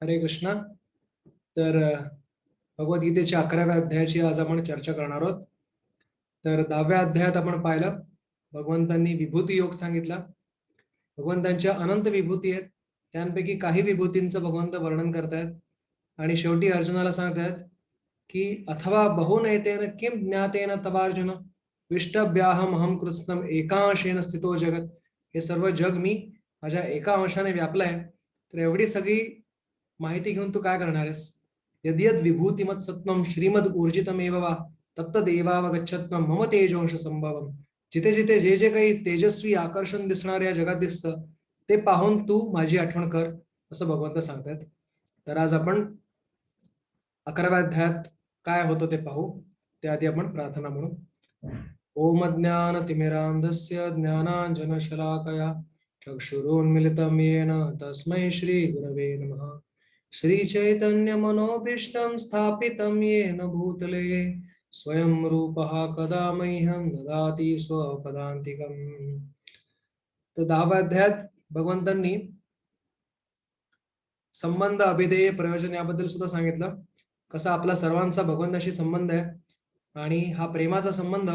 हरे कृष्णा. तर भगवद्गीतेच्या 11व्या अध्यायाची आज आपण चर्चा करणार आहोत. तर 10व्या अध्यायात आपण पाहिलं, भगवंतांनी विभूती योग सांगितला. भगवंतांच्या अनंत विभूती आहेत, त्यांपैकी काही विभूतींचं भगवंत वर्णन करतायत आणि शेवटी अर्जुनाला सांगतायत की अथवा बहुनैतेन किम ज्ञातेन तवार्जुन विष्टभ्याहम अहम कृत्स्नम एकांशेन स्थितो जगत. हे सर्व जग मी माझ्या एका अंशाने व्यापलंय. तर एवढी सगळी माहिती घेऊन तू काय करणार आहेस? यद्यद विभूतिमत सत्वम श्रीमद ऊर्जितमेव वा तत्तदेवावगच्छत्वम मम तेजोंश संभवम. जिथे जिथे जे जे काही तेजस्वी आकर्षण दिसणार या जगात दिसतं ते पाहून तू माझी आठवण कर, असं भगवंत सांगतात. तर आज आपण 11व्या अध्यायात काय होतं ते पाहू. त्याआधी आपण प्रार्थना म्हणू. ओम ज्ञानतिमिरान्धस्य ज्ञानाञ्जनशलाकया चक्षुरुन्मिलितं येन तस्मै श्रीगुरवे नमः. श्रीचैतन्यमनोभीष्टं स्थापितं येन भूतले स्वयं रूपः कदा मह्यं ददाति स्वपदान्तिकम्. तर 10व्या अध्यायात भगवंतांनी संबंध, अभिधेय, प्रयोजन याबद्दल सुद्धा सांगितलं. कसा आपला सर्वांचा भगवंताशी संबंध आहे आणि हा प्रेमाचा संबंध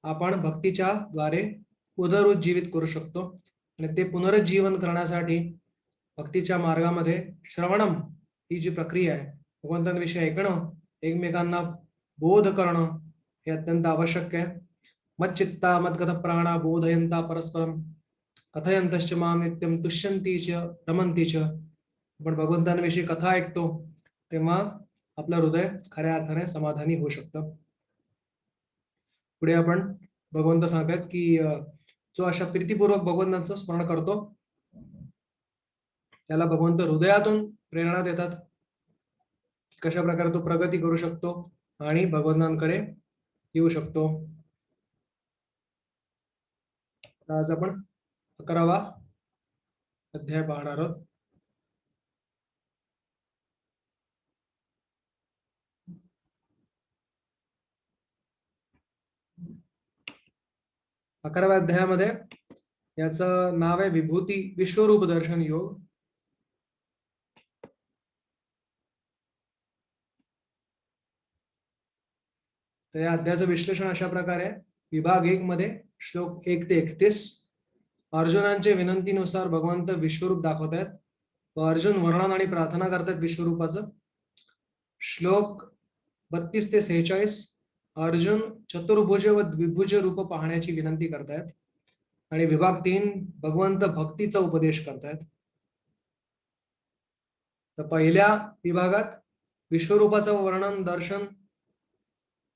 आपण भक्तीच्या द्वारे पुनरुज्जीवित करू शकतो. आणि ते पुनरुज्जीवन करण्यासाठी भक्तीच्या मार्गामध्ये श्रवणम ही जी प्रक्रिया आहे, भगवंतांविषयी ऐकणं, एकमेकांना बोध करणं हे अत्यंत आवश्यक आहे. मच्चित्ता मद्गत प्राणा बोधयंता परस्परम कथयंतश्च माम नित्यम तुष्यंती च रमंती च. आपण भगवंतांविषयी कथा ऐकतो तेव्हा आपलं हृदय खऱ्या अर्थाने समाधानी होऊ शकतं. पुढे आपण भगवंत सांगतात की जो अशा प्रीतीपूर्वक भगवंतांचं स्मरण करतो त्याला भगवंत हृदयातून प्रेरणा देतात, कशा प्रकारे तो प्रगती करू शकतो आणि भगवंतांकडे येऊ शकतो. आज आपण 11वा अध्याय पाहणार आहोत. अकराव्या अध्यायामध्ये याचं नाव आहे विभूती विश्वरूप दर्शन योग. तर या अध्यायाचं विश्लेषण अशा प्रकारे, विभाग 1 मध्ये श्लोक 1 ते 31 अर्जुनांच्या विनंतीनुसार भगवंत विश्वरूप दाखवत आहेत व अर्जुन वर्णन आणि प्रार्थना करतात विश्वरूपाचं. श्लोक 32 ते 46 अर्जुन चतुर्भुज व द्विभुज रूप पाहण्याची विनंती करतायत आणि विभाग 3 भगवंत भक्तीचा उपदेश करतायत. तर पहिल्या विभागात विश्वरूपाचं वर्णन, दर्शन,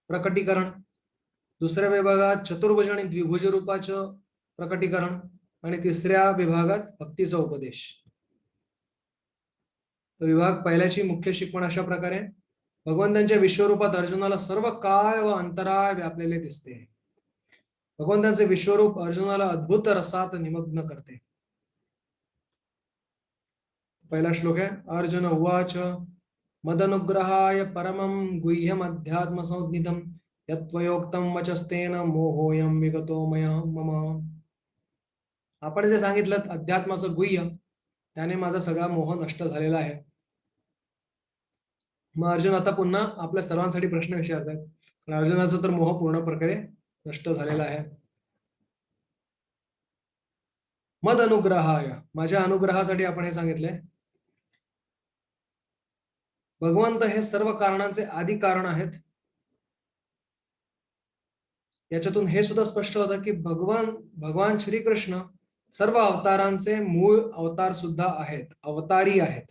प्रकटीकरण. दुसऱ्या विभागात चतुर्भुज आणि द्विभुज रूपाचं प्रकटीकरण आणि तिसऱ्या विभागात भक्तीचा उपदेश. विभाग पहिल्याची मुख्य शिकवण अशा प्रकारे, भगवंतांच्या विश्वरूपात अर्जुनाला सर्व काळ व अंतराळ व्यापलेले दिसते. भगवंतांचे विश्वरूप अर्जुनाला अद्भुत रसात निमग्न करते. पहिला श्लोक आहे, अर्जुन उवाच मदनुग्रहाय परमं गुह्यम अध्यात्म संज्ञितम यत्त्वयोक्तं वचस्तेन मोहोयं विगतो मया मम. आपण जे सांगितलं अध्यात्माचं गुह्य, त्याने माझा सगळा मोह नष्ट झालेला आहे. मग अर्जुन आता पुन्हा आपल्या सर्वांसाठी प्रश्न विचारतात. अर्जुनाचा तर मोह पूर्ण प्रकारे नष्ट झालेला आहे. मद अनुग्रहाय, माझ्या अनुग्रहासाठी आपण हे सांगितलंय. भगवंत हे सर्व कारणांचे आदी कारण आहेत. याच्यातून हे सुद्धा स्पष्ट होतं की भगवान श्रीकृष्ण सर्व अवतारांचे मूळ अवतार सुद्धा आहेत, अवतारी आहेत.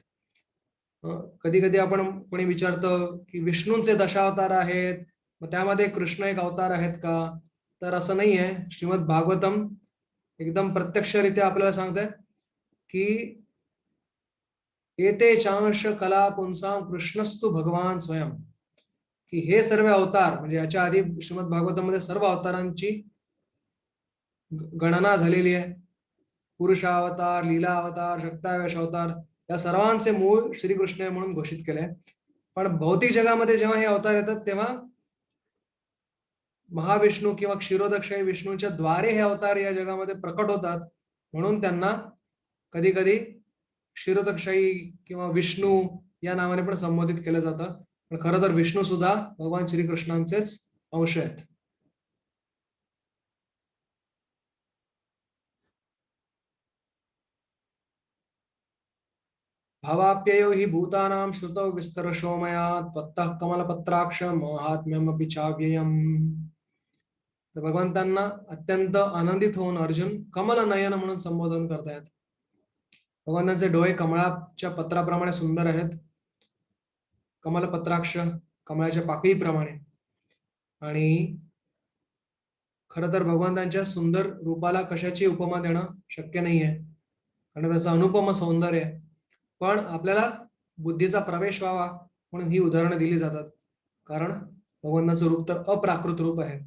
कधी कधी आपण कोणी विचारतं की विष्णूंचे दशावतार आहेत, मग त्यामध्ये कृष्ण एक अवतार आहेत का? तर असं नाही आहे. श्रीमद भागवतम एकदम प्रत्यक्षरित्या आपल्याला सांगतंय की एते चांश कला पुंसा कृष्णस्तु भगवान स्वयं. की हे सर्व अवतार म्हणजे याच्या आधी श्रीमद भागवतामध्ये सर्व अवतारांची गणना झालेली आहे. पुरुषावतार, लीला अवतार, शक्तावेश अवतार या सर्वांचे मूळ श्रीकृष्ण म्हणून घोषित केले. पण भौतिक जगामध्ये जेव्हा हे अवतार येतात तेव्हा महाविष्णू किंवा क्षीरोदक्षय विष्णूच्या द्वारे हे अवतार या जगामध्ये प्रकट होतात. म्हणून त्यांना कधी कधी क्षीरोदकशाही किंवा विष्णू या नावाने पण संबोधित केलं जातं. पण खरं तर विष्णू सुद्धा भगवान श्रीकृष्णांचेच अंश आहेत. भावाप्ययो हि भूतानां श्रुतौ विस्तरशो मया त्वत्तः कमलपत्राक्ष माहात्म्यमपि चाव्ययम्. तर भगवंतांना अत्यंत आनंदित होऊन अर्जुन कमल नयन म्हणून संबोधन करतायत. भगवंतांचे डोळे कमळाच्या पत्राप्रमाणे सुंदर आहेत, कमलपत्राक्ष कमळाच्या पाकळीप्रमाणे. आणि खरं तर भगवंतांच्या सुंदर रूपाला कशाची उपमा देणं शक्य नाहीये, कारण त्याचं अनुपम सौंदर्य आहे. पण आपल्याला बुद्धीचा प्रवेश व्हावा म्हणून ही उदाहरणं दिली जातात, कारण भगवंताचं रूप तर अप्राकृत रूप आहे.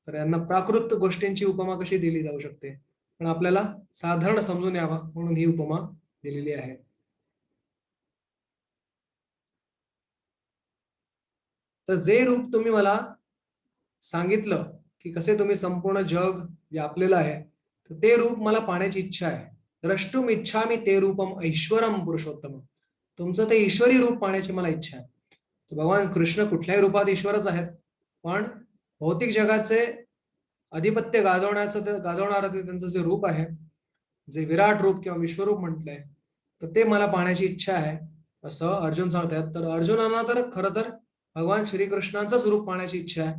तर यांना प्राकृत गोष्टींची उपमा कशी दिली जाऊ शकते, पण आपल्याला साधारण समजून यावा म्हणून ही उपमा दिलेली आहे. तर जे रूप तुम्ही मला सांगितलं की कसे तुम्ही संपूर्ण जग व्यापलेलं आहे, तर ते रूप मला पाहण्याची इच्छा आहे. द्रष्टुम इच्छामि ते रूपम ऐश्वरम पुरुषोत्तम. तुमचं ते ईश्वरी रूप पाहण्याची मला इच्छा आहे. तर भगवान कृष्ण कुठल्याही रूपात ईश्वरच आहेत, पण भौतिक जगाचे अधिपत्य गाजवणारं ते त्यांचं जे रूप आहे, जे विराट रूप किंवा विश्वरूप म्हटलंय, तर ते मला पाहण्याची इच्छा आहे असं अर्जुन सांगतात. तर अर्जुनांना तर खरं तर भगवान श्रीकृष्णांचंच रूप पाहण्याची इच्छा आहे.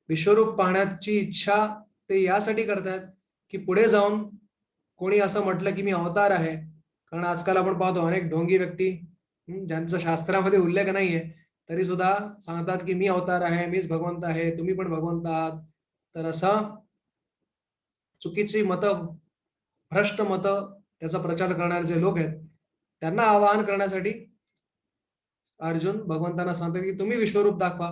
विश्वरूप पाहण्याची इच्छा ते यासाठी करतात की पुढे जाऊन कोणी असं म्हटलं की मी अवतार आहे, कारण आजकाल आपण पाहतो अनेक ढोंगी व्यक्ती ज्यांचा शास्त्रामध्ये उल्लेख नाहीये तरी सुद्धा सांगतात की मी अवतार आहे, मीच भगवंत आहे, तुम्ही पण भगवंत आहात. तर असं चुकीची मतं, भ्रष्ट मतं त्याचा प्रचार करणारे जे लोक आहेत, त्यांना आवाहन करण्यासाठी अर्जुन भगवंतांना सांगतात की तुम्ही विश्वरूप दाखवा,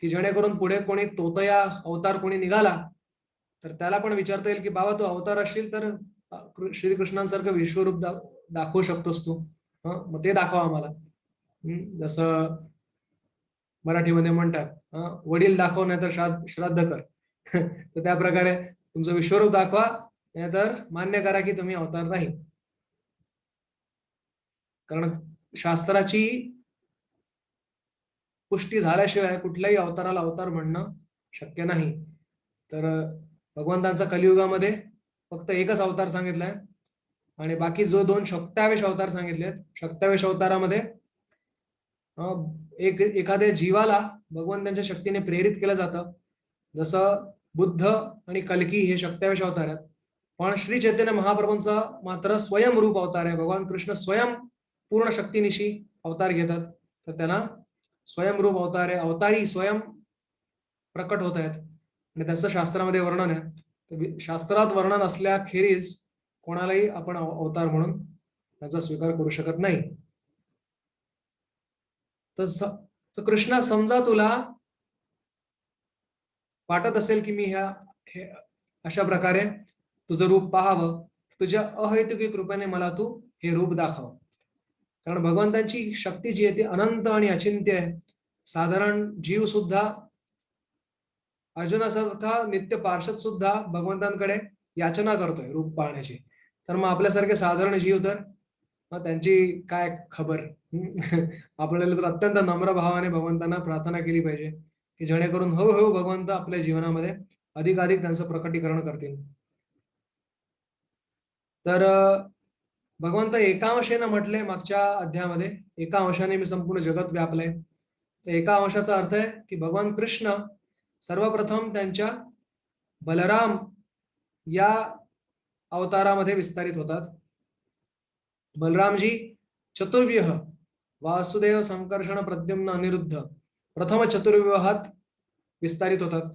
की जेणेकरून पुढे कोणी तोतया अवतार कोणी निघाला तर त्याला पण विचारता येईल की बाबा तू अवतार असशील तर श्रीकृष्णांसारखं विश्वरूप दाखवू शकतोस तू, मग ते दाखवा आम्हाला. जसं मराठीमध्ये म्हणतात वडील दाखव नाही तर श्राद्ध कर. तर त्या प्रकारे तुमचं विश्वरूप दाखवा, नाहीतर मान्य करा की तुम्ही अवतार नाही. कारण शास्त्राची पुष्टी झाल्याशिवाय कुठल्याही अवताराला अवतार म्हणणं शक्य नाही. तर भगवंतांचा कलियुगामध्ये फक्त एकच अवतार सांगितलाय आणि बाकी जो 2 शक्तावेश अवतार सांगितलेत, शक्तावेश अवतारामध्ये एखाद्या जीवाला भगवंतांच्या शक्तीने प्रेरित केलं जातं. जसं बुद्ध आणि कल्की हे शक्तावेश अवतार आहेत, पण श्री चैतन्य महाप्रभूंचा मात्र स्वयंरूप अवतार आहे. भगवान कृष्ण स्वयं पूर्ण शक्तीनिशी अवतार घेतात, तर त्यांना स्वयंरूप अवतार आहे, अवतारी स्वयं प्रकट होत आहेत आणि त्याचं शास्त्रामध्ये वर्णन आहे. शास्त्रात वर्णन असल्याखेरीज कोणालाही आपण अवतार म्हणून त्याचा स्वीकार करू शकत नाही. तर कृष्णा समजा तुला वाटत असेल की मी अशा प्रकारे तुझं रूप पाहावं, तुझ्या अहैतुकी कृपेने मला तू हे रूप दाखव. कारण भगवंतांची शक्ती जी आहे ती अनंत आणि अचिंत्य आहे. साधारण जीव सुद्धा, अर्जुनासारखा नित्य पार्षद सुद्धा भगवंतांकडे याचना करतोय रूप पाहण्याची. तर मग आपल्यासारखे साधारण जीव तर मग त्यांची काय खबर. आपल्याला तर अत्यंत नम्र भावाने भगवंतांना प्रार्थना केली पाहिजे की जेणेकरून हळूहळू भगवंत आपल्या जीवनामध्ये अधिकाधिक त्यांचं प्रकटीकरण करतील. तर भगवंत एका अंशाने म्हटले मागच्या अध्यायामध्ये, एका अंशाने मी संपूर्ण जगत व्यापलंय. तर एका अंशाचा अर्थ आहे की भगवान कृष्ण सर्वप्रथम त्यांच्या बलराम या अवतारामध्ये विस्तारित होतात. बलरामजी चतुर्व्यूह वासुदेव संकर्षण प्रद्युम्न अनिरुद्ध प्रथम चतुर्व्यूहात विस्तारित होतात.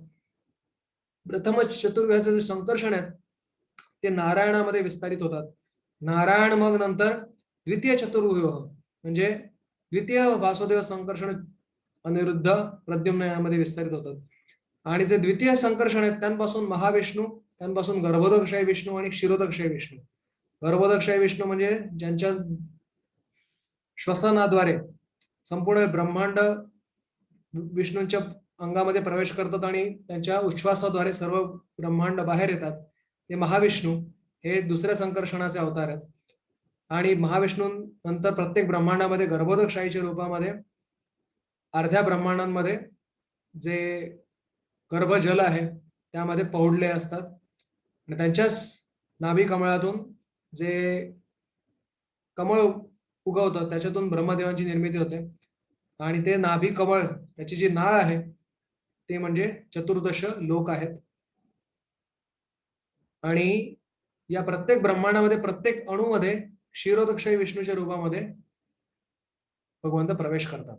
प्रथम चतुर्व्यूहाचे जे संकर्षण आहेत ते नारायणामध्ये विस्तारित होतात. नारायण मग नंतर द्वितीय चतुर्व्यूह म्हणजे द्वितीय वासुदेव संकर्षण अनिरुद्ध प्रद्युम्न यामध्ये विस्तारित होतात. आणि जे द्वितीय संकर्षण आहेत त्यांपासून महाविष्णू, त्यांपासून गर्भोदकशाही विष्णू आणि क्षीरोदकशाही विष्णू. गर्भोदकशाही विष्णू म्हणजे ज्यांच्या श्वसनाद्वारे संपूर्ण ब्रह्मांड विष्णूंच्या अंगामध्ये प्रवेश करतात आणि त्यांच्या उच्छ्वासाद्वारे सर्व ब्रह्मांड बाहेर येतात, ते महाविष्णू हे दुसऱ्या संकर्षणाचे अवतार आहेत. आणि महाविष्णू नंतर प्रत्येक ब्रह्मांडामध्ये गर्भोदकशाहीच्या रूपामध्ये अर्ध्या ब्रह्मांडांमध्ये जे गर्भजल आहे त्यामध्ये पौडले असतात आणि त्यांच्याच नाभी कमळातून जे कमळ उगवतं त्याच्यातून ब्रह्मदेवांची निर्मिती होते आणि ते नाभी कमळ त्याची जी नाळ आहे ते म्हणजे चतुर्दश लोक आहेत आणि या प्रत्येक ब्रह्मांडामध्ये प्रत्येक अणूमध्ये क्षीरोदक्षय विष्णूच्या रूपामध्ये भगवंत प्रवेश करतात.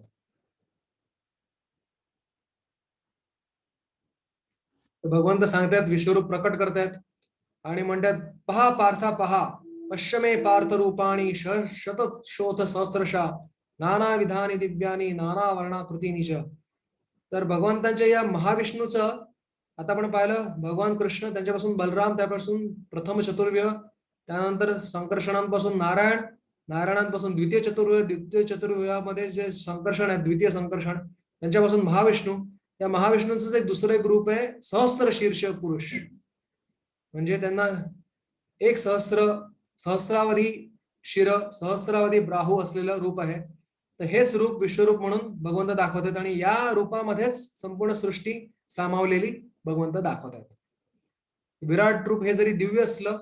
भगवंत सांगतात विश्वरूप प्रकट करतात आणि म्हणतात पहा पार्था पहा पश्चिमे पार्थ रूपाणी शत शोथ सहस्त्रशा नाना विधानी दिव्यानी नाना वर्णाकृतीनीच. तर भगवंतांच्या या महाविष्णूचं आता आपण पाहिलं भगवान कृष्ण त्यांच्यापासून बलराम त्यापासून प्रथम चतुर्व्यूह त्यानंतर संकर्षणांपासून नारायण नारायणांपासून द्वितीय चतुर्व्यूहामध्ये जे संकर्षण आहे द्वितीय संकर्षण त्यांच्यापासून महाविष्णू या महाविष्णूंचं एक दुसरं एक रूप आहे सहस्त्र शीर्ष पुरुष म्हणजे त्यांना एक सहस्रावधी शिर सहस्रावधी ब्राहू असलेलं रूप आहे. तर हेच रूप विश्वरूप म्हणून भगवंत दाखवतात आणि या रूपामध्येच संपूर्ण सृष्टी सामावलेली भगवंत दाखवतात. विराट रूप हे जरी दिव्य असलं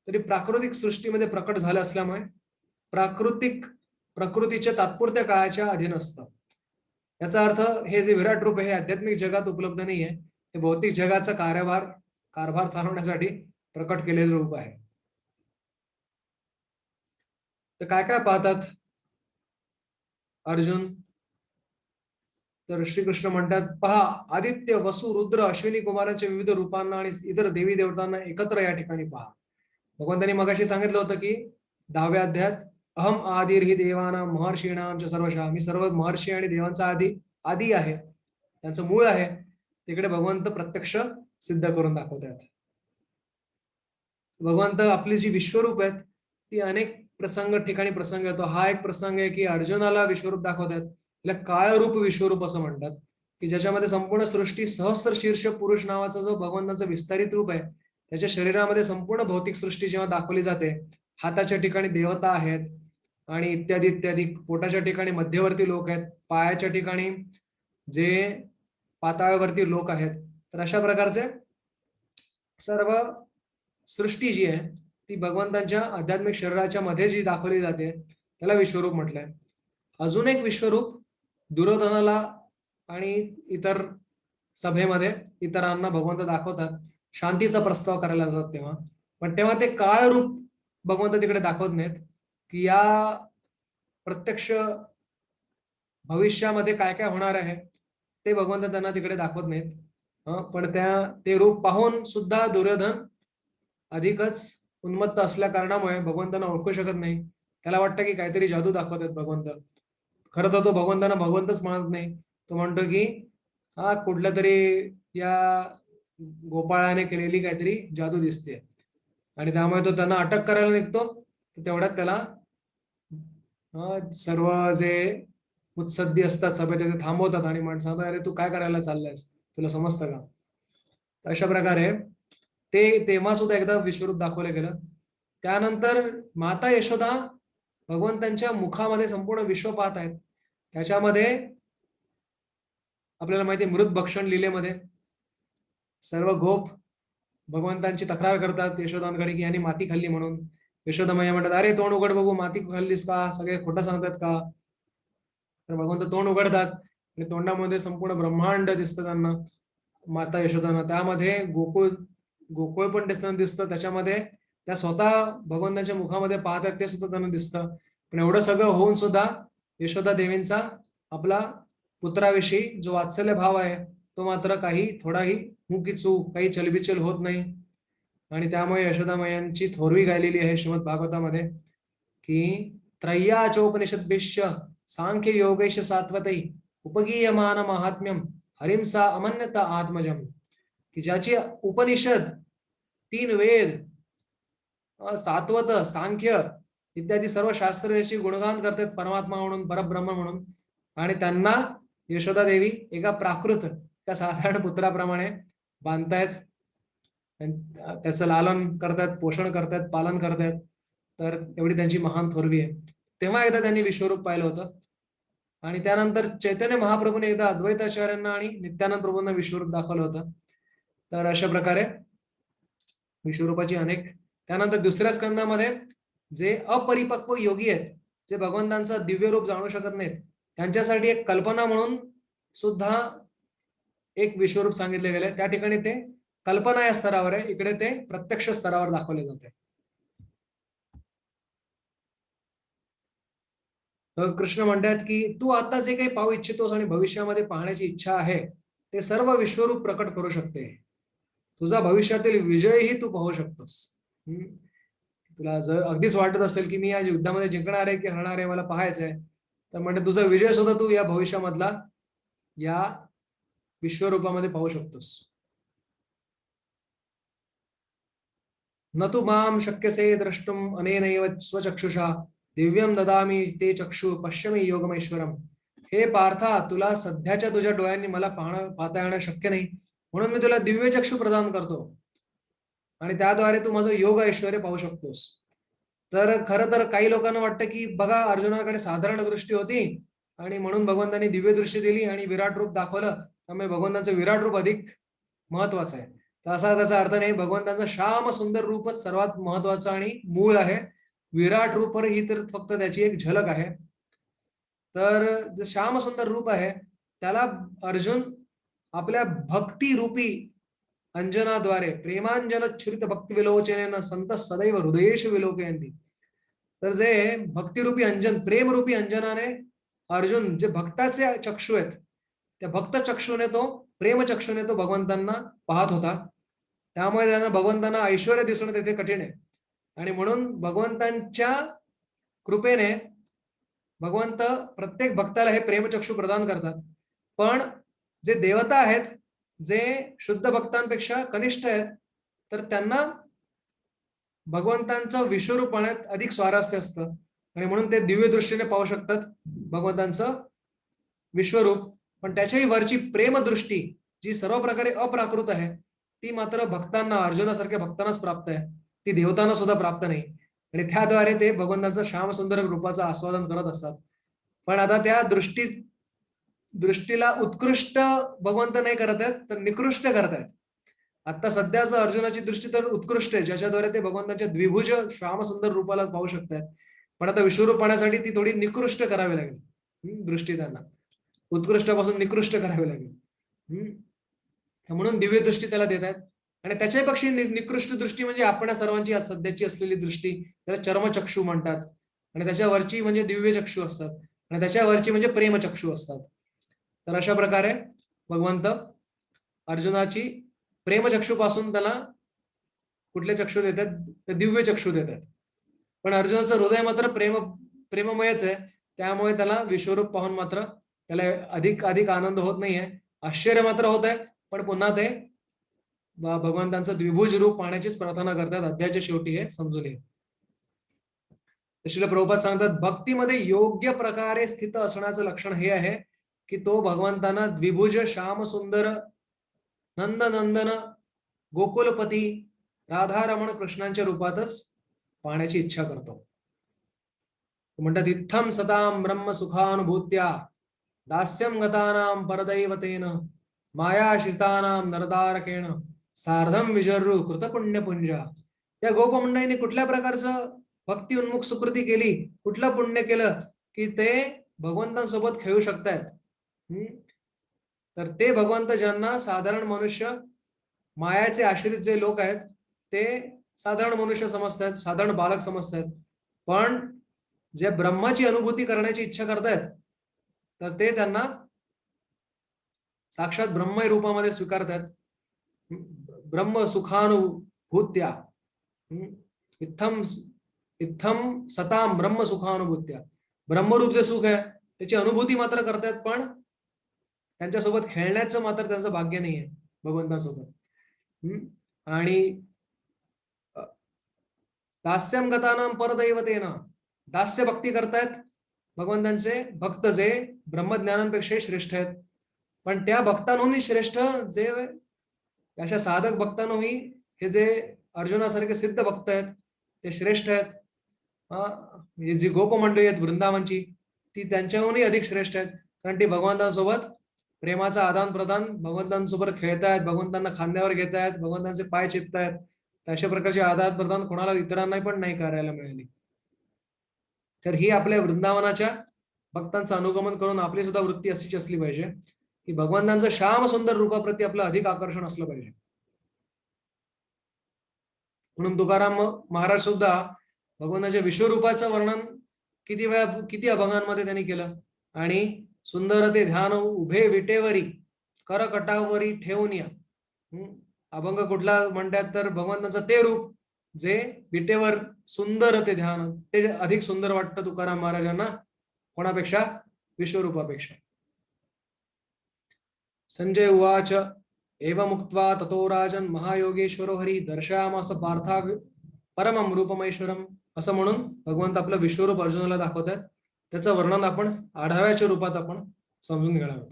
तरी प्राकृतिक सृष्टीमध्ये प्रकट झालं असल्यामुळे प्रकृतीच्या तात्पुरत्या काळाच्या अधीन असतं. याचा अर्थ हे जे विराट रूप आहे हे आध्यात्मिक जगात उपलब्ध नाहीये हे भौतिक जगाचा कारभार चालवण्यासाठी प्रकट केलेलं रूप आहे. तर काय काय पाहतात अर्जुन तर श्रीकृष्ण म्हणतात पहा आदित्य वसु रुद्र अश्विनी कुमारांच्या विविध रूपांना आणि इतर देवी देवतांना एकत्र या ठिकाणी पहा. भगवंतांनी मगाशी सांगितलं होतं की 10व्या अध्यायात अहम आदिर ही देवाना महर्षीणाम सर्वशा मी सर्व महर्षी आणि देवांचा आदी आहे त्यांचं मूळ आहे तिकडे भगवंत प्रत्यक्ष सिद्ध करून दाखवतात. भगवंत आपली जी विश्वरूप आहेत ती अनेक ठिकाणी प्रसंग येतो. हा एक प्रसंग आहे की अर्जुनाला विश्वरूप दाखवतात त्याला काळरूप विश्वरूप असं म्हणतात की ज्याच्यामध्ये संपूर्ण सृष्टी सहस्त्र शीर्ष पुरुष नावाचा जो भगवंताचा विस्तारित रूप आहे त्याच्या शरीरामध्ये संपूर्ण भौतिक सृष्टी जेव्हा दाखवली जाते हाताच्या ठिकाणी देवता आहेत आणि इत्यादी इत्यादी पोटाच्या ठिकाणी मध्यवर्ती लोक आहेत पायाच्या ठिकाणी जे पाताळावरती लोक आहेत. तर अशा प्रकारचे सर्व सृष्टी जी आहे ती भगवंतांच्या आध्यात्मिक शरीराच्या मध्ये जी दाखवली जाते त्याला विश्वरूप म्हटलंय. अजून एक विश्वरूप दुर्योधनाला आणि इतर सभेमध्ये इतरांना भगवंत दाखवतात शांतीचा प्रस्ताव करायला जातात तेव्हा पण तेव्हा ते काळ रूप भगवंत तिकडे दाखवत नाहीत की या प्रत्यक्ष भविष्यामध्ये काय काय होणार आहे ते भगवंत त्यांना तिकडे दाखवत नाहीत. पण ते रूप पाहून सुद्धा दुर्योधन अधिकच उन्मत्त असल्या कारणामुळे भगवंतांना ओळखू शकत नाही. त्याला वाटतं की काहीतरी जादू दाखवतात भगवंत. खरं तर तो भगवंतांना भगवंतच मानत नाही. तो म्हणतो की हा कुठल्या तरी या गोपाळाने केलेली काहीतरी जादू दिसते आणि त्यामुळे तो त्यांना अटक करायला निघतो. तेवढ्यात त्याला सर्व जे मुत्सद्दी असतात सभेत ते थांबवतात आणि म्हणतात अरे तू काय करायला चाललायस तुला समजतं का. अशा प्रकारे ते तेव्हा सुद्धा एकदा विश्वरूप दाखवलं गेलं. त्यानंतर माता यशोदा भगवंतांच्या मुखामध्ये संपूर्ण विश्व पाहत आहेत. त्याच्यामध्ये आपल्याला माहिती आहे मृत भक्षण लीलेमध्ये सर्व गोप भगवंतांची तक्रार करतात यशोदांकडे की यांनी माती खाल्ली म्हणून. यशोदा मैया म्हणतात अरे तोंड उघड बघू माती खाल्लीस का सगळे खोटं सांगतात का. तर भगवंत तोंड उघडतात आणि तोंडामध्ये संपूर्ण ब्रह्मांड दिसतं त्यांना माता यशोदांना. त्यामध्ये गोकुळ पण दिसतं त्याच्यामध्ये त्या स्वतः भगवंताच्या मुखामध्ये पाहतात ते सुद्धा त्यांना दिसतं. पण एवढं सगळं होऊन सुद्धा यशोदा देवींचा आपला पुत्राविषयी जो वात्सल्य भाव आहे तो मात्र थोडाही मुकीचू काही चलबिचल होत नाही. आणि त्यामुळे यशोदामयांची थोरवी गायलेली आहे श्रीमद भागवतामध्ये की त्रय्याचोपनिषद्भिश्च सांख्य योगैश सात्वतै उपगीयमान महात्म्यम हरिंसा अमन्यता आत्मजम. की ज्याची उपनिषद 3 वेद सात्वत सांख्य इत्यादी सर्व शास्त्र याची गुणगान करतात परमात्मा म्हणून परब्रह्म म्हणून आणि त्यांना यशोदा देवी एका प्राकृत त्या साधारण पुत्राप्रमाणे बांधतायत त्याचं लालन करतात पोषण करतात पालन करतात. तर एवढी त्यांची महान थोरवी आहे. तेव्हा एकदा त्यांनी विश्वरूप पाहिलं होतं आणि त्यानंतर चैतन्य महाप्रभूने एकदा अद्वैताचार्यांना आणि नित्यानंद प्रभूंना विश्वरूप दाखवलं होतं. तर अशा प्रकारे विश्वरूपाची अनेक. त्यानंतर दुसऱ्या स्कंदामध्ये जे अपरिपक्व योगी आहेत, जे भगवंतांचं दिव्य रूप जाणू शकत नाहीत, त्यांच्यासाठी एक कल्पना म्हणून सुद्धा एक विश्वरूप सांगितले गेले. त्या ठिकाणी ते कल्पना या स्तरावर आहे, इकडे ते प्रत्यक्ष स्तरावर दाखवले जाते. कृष्ण म्हणतात की तू आता जे काही पाहू इच्छितोस आणि भविष्यामध्ये पाहण्याची इच्छा आहे ते सर्व विश्वरूप प्रकट करू शकते. तुझा भविष्यातील विजयही तू पाहू शकतोस. तुला जर अगदीच वाटत असेल की मी या युद्धामध्ये जिंकणार आहे की हरणार आहे, मला पाहायचंय, तर म्हणजे तुझा विजय सुद्धा तू या भविष्यामधला या विश्वरूपामध्ये पाहू शकतोस. न तू माम शक्यसे द्रष्टुम अनेनैव स्वचक्षुषा दिव्यम ददामी ते चक्षु पश्यमी योगमेश्वरम. हे पार्था, तुला सध्याच्या तुझ्या डोळ्यांनी मला पाहता येणं शक्य नाही, म्हणून मी तुला दिव्य चक्षु प्रदान करतो आणि त्याद्वारे तू माझं योग ऐश्वर्य पाहू शकतोस. तर खरं तर काही लोकांना वाटतं की बघा, अर्जुनाकडे साधारण दृष्टी होती आणि म्हणून भगवंतांनी दिव्य दृष्टी दिली आणि विराट रूप दाखवलं, त्यामुळे भगवंतांचं विराट रूप अधिक महत्वाचं आहे. तर असा त्याचा अर्थ नाही. भगवंतांचं श्याम सुंदर रूपच सर्वात महत्वाचं आणि मूळ आहे. विराट रूप ही तर फक्त त्याची एक झलक आहे. तर जे श्याम सुंदर रूप आहे त्याला अर्जुन आपल्या भक्ती रूपी अंजनाद्वारे प्रेमांजन छुरित भक्ती विलोचनेन संत सदैव हृदयेश विलोकयंती. तर जे भक्तिरूपी अंजन, प्रेमरूपी अंजनाने अर्जुन जे भक्ताचे चक्षु आहेत, त्या भक्त चक्षुने तो, प्रेम चक्षुने तो भगवंतांना पाहत होता. त्यामुळे त्यांना भगवंतांना ऐश्वर्य दिसणं तिथे कठीण आहे आणि म्हणून भगवंतांच्या कृपेने भगवंत प्रत्येक भक्ताला हे प्रेमचक्षु प्रदान करतात. पण जे देवता आहेत, जे शुद्ध भक्तांपेक्षा कनिष्ठ आहेत, तर त्यांना भगवंतांचं विश्वरूप पाहण्यात अधिक स्वारस्य असतं आणि म्हणून ते दिव्य दृष्टीने पाहू शकतात भगवंतांचं विश्वरूप. पण त्याच्याही वरची प्रेमदृष्टी जी सर्व प्रकारे अप्राकृत आहे, ती मात्र भक्तांना, अर्जुनासारख्या भक्तांनाच प्राप्त आहे, ती देवतांना सुद्धा प्राप्त नाही आणि त्याद्वारे ते भगवंतांचं श्याम सुंदर रूपाचं आस्वादन करत असतात. पण आता त्या दृष्टीला उत्कृष्ट भगवंत नाही करत आहेत, तर निकृष्ट करतायत. आता सध्याच अर्जुनाची दृष्टी तर उत्कृष्ट आहे, ज्याच्याद्वारे ते भगवंतांच्या द्विभुज श्याम सुंदर रूपाला पाहू शकतात. पण आता विश्वरूप पाहण्यासाठी ती थोडी निकृष्ट करावी लागेल दृष्टी, त्यांना उत्कृष्टापासून निकृष्ट करावी लागेल. म्हणून दिव्य दृष्टी त्याला देत आहेत आणि त्याच्यापेक्षा निकृष्ट दृष्टी म्हणजे आपण सर्वांची सध्याची असलेली दृष्टी, त्याला चर्मचक्षु म्हणतात आणि त्याच्यावरची म्हणजे दिव्य चक्षु असतात आणि त्याच्यावरची म्हणजे प्रेमचक्षु असतात. तर अशा प्रकारे भगवंत अर्जुनाची प्रेमचक्षुपासून त्याला कुठले चक्षु देतात, तर दिव्य चक्षु देतात. पण अर्जुनाचं हृदय मात्र प्रेममयच आहे, त्यामुळे त्याला विश्वरूप पाहून मात्र त्याला अधिक आनंद होत नाहीये, आश्चर्य मात्र होत आहे. पण पुन्हा ते भगवंतांचं द्विभुज रूप पाहण्याचीच प्रार्थना करतात. अध्यायाच्या शेवटी हे समजून येईल. श्रील प्रभुपाद सांगतात, भक्तीमध्ये योग्य प्रकारे स्थित असण्याचं लक्षण हे आहे की तो भगवंतांना द्विभुज श्याम सुंदर नंदनंदन गोकुलपती राधारमण कृष्णांच्या रूपातच पाहण्याची इच्छा करतो. म्हणतात, इत्थम सताम ब्रह्म सुखानुभूत्या दास्यम गतानां परदैवतेन मायाश्रितानां नरदारकेण सार्धम विजर्रु कृतपुण्यपुंजा. त्या गोपमंडळीने कुठल्या प्रकारचं भक्ती उन्मुख सुकृती केली, कुठलं पुण्य केलं की ते भगवंतांसोबत खेळू शकतायत. तर ते भगवंत ज्यांना साधारण मनुष्य, मायाचे आश्रित जे लोक आहेत ते साधारण मनुष्य समजतात, साधारण बालक समजतात, पण जे ब्रह्माची अनुभूती करण्याची इच्छा करतायत तर ते त्यांना साक्षात ब्रह्म रूपामध्ये स्वीकारतात. ब्रह्म सुखानुभूत्या इत्थम इत्थम सताम ब्रह्म सुखानुभूत्या, ब्रह्मरूप जे सुख आहे त्याची अनुभूती मात्र करतात, पण त्यांच्यासोबत खेळण्याचं मात्र त्यांचं भाग्य नाहीये भगवंतासोबत. आणि दास्यम गतानां परदैवतेन, दास्य भक्ती करतायत भगवंतांचे भक्त जे ब्रह्मज्ञानांपेक्षा श्रेष्ठ आहेत, पण त्या भक्तांहूनही श्रेष्ठ जे अशा साधक भक्तांहूनही हे जे अर्जुनासारखे सिद्ध भक्त आहेत ते श्रेष्ठ आहेत. ही जी गोप मंडळी आहेत वृंदावनची, ती त्यांच्याहूनही अधिक श्रेष्ठ आहेत, कारण ती भगवंतांसोबत प्रेमाचा आदान प्रदान, भगवंतांसोबत खेळतायत, भगवंतांना खांद्यावर घेतायत, भगवंतांचे पाय चिपतायत. अशा प्रकारचे आदान प्रदान कोणाला इतरांना पण नाही करायला मिळाली. तर ही आपल्या वृंदावनाच्या भक्तांचं अनुगमन करून आपली सुद्धा वृत्ती अशीच असली पाहिजे, की भगवंतांचं श्याम सुंदर रूपाप्रती आपलं अधिक आकर्षण असलं पाहिजे. म्हणून तुकाराम महाराज सुद्धा भगवंताच्या विश्वरूपाचं वर्णन किती वेळा किती अभंगांमध्ये त्यांनी केलं. आणि सुंदर ते ध्यान उभे विटेवरी कर कटावरी ठेवून या. अभंग कुठला म्हणतात तर भगवंताचं ते रूप जे विटेवर सुंदर ते ध्यान, ते अधिक सुंदर वाटतं तुकाराम महाराजांना कोणापेक्षा, विश्वरूपापेक्षा. संजय उवाच एवमुक्त्वा ततो राजन महायोगेश्वरो हरी दर्शयामास पार्था परमं रूपमैश्वरम. असं म्हणून भगवंत आपलं विश्वरूप अर्जुनाला दाखवतात. त्याचं वर्णन आपण आढाव्याच्या रूपात आपण समजून घेणार आहोत.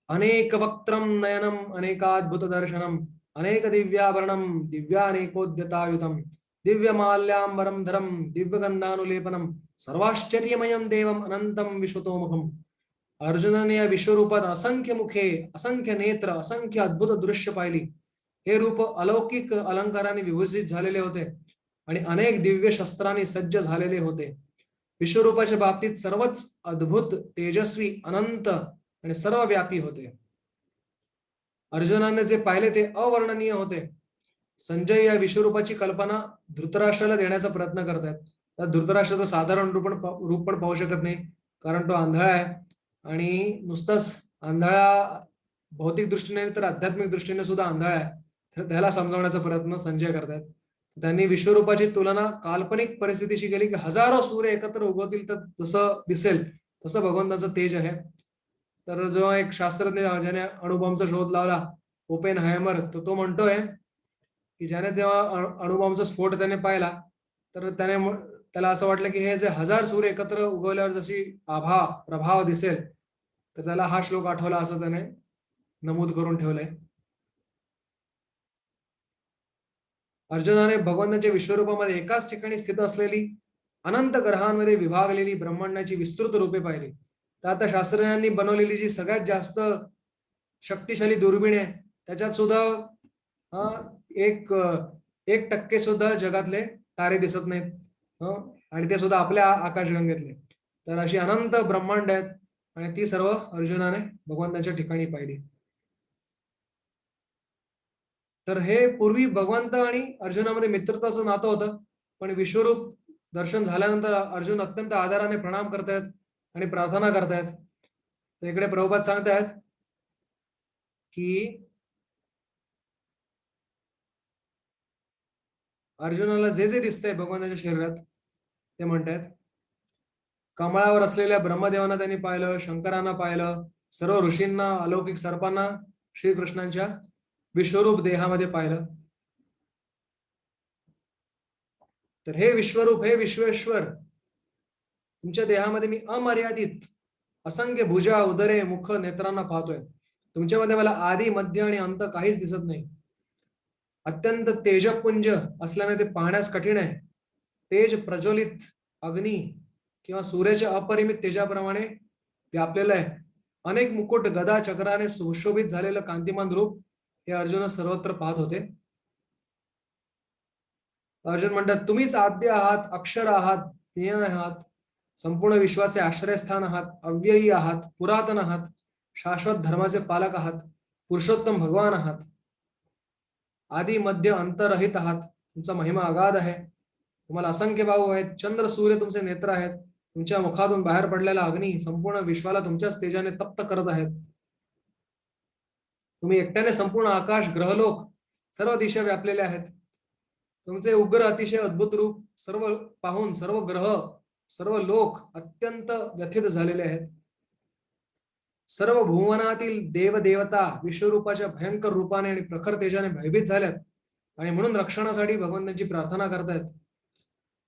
अनेक वक्त्रम नयनम अनेकाद्भुत दर्शनम अनेक दिव्याभरणम दिव्यानेकोद्यतायुतम दिव्यमाल्याम्बरम धरम दिव्यगंधानुलेपनम सर्वाश्चर्यमयम देवम अनंतम विश्वतोमुखम. अर्जुनाने या विश्वरूपात असंख्य मुखे, असंख्य नेत्र, असंख्य अद्भुत दृश्य पाहिली. हे रूप अलौकिक अलंकाराने विभूषित झालेले होते आणि अनेक दिव्य शस्त्रांनी सज्ज झालेले होते. विश्वरूपाच्या बाबतीत सर्वच अद्भुत, तेजस्वी, अनंत आणि सर्वव्यापी होते. अर्जुनाने जे पाहिले ते अवर्णनीय होते. संजय या विश्वरूपाची कल्पना धृतराष्ट्राला देण्याचा प्रयत्न करतात. तर धृतराष्ट्र तर साधारण रूप पण पाहू शकत नाही, कारण तो आंधळा आहे. आणि नुसताच आंधळा भौतिक दृष्टीने तर आध्यात्मिक दृष्टीने सुद्धा आंधळा आहे. तर त्याला समजावण्याचा प्रयत्न संजय करतात. त्यांनी विश्वरूपाची तुलना काल्पनिक परिस्थितीशी केली, की हजारो सूर्य एकत्र उगवतील तर जसं दिसेल तसं भगवंताचं तेज आहे. तर जेव्हा एक शास्त्रज्ञ ज्याने अणुबॉम्बचा शोध लावला, ओपेनहायमर, तर तो म्हणतोय की ज्याने तेव्हा अणुबॉम्बचा स्फोट त्याने पाहिला तर त्याला असं वाटलं की हे जे हजार सूर्य एकत्र उगवल्यावर जशी प्रभाव दिसेल, तर त्याला हा श्लोक आठवला असं त्याने नमूद करून ठेवलंय. अर्जुनाने भगवंताच्या विश्वरूपामध्ये एकाच ठिकाणी स्थित असलेली अनंत ग्रहांमध्ये विभागलेली ब्रह्मांडाची विस्तृत रूपे पाहिली. तर आता शास्त्रज्ञांनी बनवलेली जी सगळ्यात जास्त शक्तिशाली दुर्बीण आहे, त्याच्यात सुद्धा 1% सुद्धा जगातले तारे दिसत नाहीत, आणि ते सुद्धा आपल्या आकाशगंगेतले. तर अशी अनंत ब्रह्मांड आहेत आणि ती सर्व अर्जुनाने भगवंताच्या ठिकाणी पाहिली. तर हे पूर्वी भगवंत आणि अर्जुनामध्ये मित्रताचं नातं होतं, पण विश्वरूप दर्शन झाल्यानंतर अर्जुन अत्यंत आदराने प्रणाम करतायत आणि प्रार्थना करतायत. तर इकडे प्रभुपाद सांगतायत की अर्जुनाला जे जे दिसतंय भगवंताच्या शरीरात ते म्हणतायत. कमळावर असलेल्या ब्रह्मदेवांना त्यांनी पाहिलं, शंकरांना पाहिलं, सर्व ऋषींना, अलौकिक सर्पांना श्रीकृष्णांच्या विश्वरूप देहामध्ये पाहिलं. तर हे विश्वरूप, हे विश्वेश्वर, तुमच्या देहामध्ये मी अमर्यादित असंख्य भुजा, उदरे, मुख, नेत्रांना पाहतोय. तुमच्यामध्ये मला आदी, मध्य आणि अंत काहीच दिसत नाही. अत्यंत तेजपुंज असल्याने ते पाहण्यास कठीण आहे. तेज प्रज्वलित अग्नी किंवा सूर्याच्या अपरिमित तेजाप्रमाणे व्यापलेलं आहे. अनेक मुकुट, गदा, चक्राने सुशोभित झालेलं कांतिमान रूप हे अर्जुन सर्वत्र पाहत होते. अर्जुन म्हणतात, तुम्हीच आद्य आहात, अक्षर आहात, ज्ञेय आहात, संपूर्ण विश्वाचे आश्रयस्थान आहात, अव्ययी आहात, पुरातन आहात, शाश्वत धर्माचे पालक आहात, पुरुषोत्तम भगवान आहात, आदी मध्य अंतरहित आहात. तुमचा महिमा अगाध आहे. तुम्हाला असंख्य भाऊ आहेत. चंद्र सूर्य तुमचे नेत्र आहेत. तुमच्या मुखातून बाहेर पडलेला अग्नी संपूर्ण विश्वाला तुमच्याच तेजाने तप्त करत आहेत. तुम्ही एकट्याने संपूर्ण आकाश, ग्रहलोक, सर्व दिशा व्यापलेले आहेत. तुमचे उग्र अतिशय अद्भुत रूप सर्व पाहून सर्व ग्रह, सर्व लोक अत्यंत व्यथित झालेले आहेत. सर्व भुवनातील देवदेवता विश्वरूपाच्या भयंकर रूपाने आणि प्रखर तेजाने भयभीत झाल्यात आणि म्हणून रक्षणासाठी भगवंतांची प्रार्थना करतायत.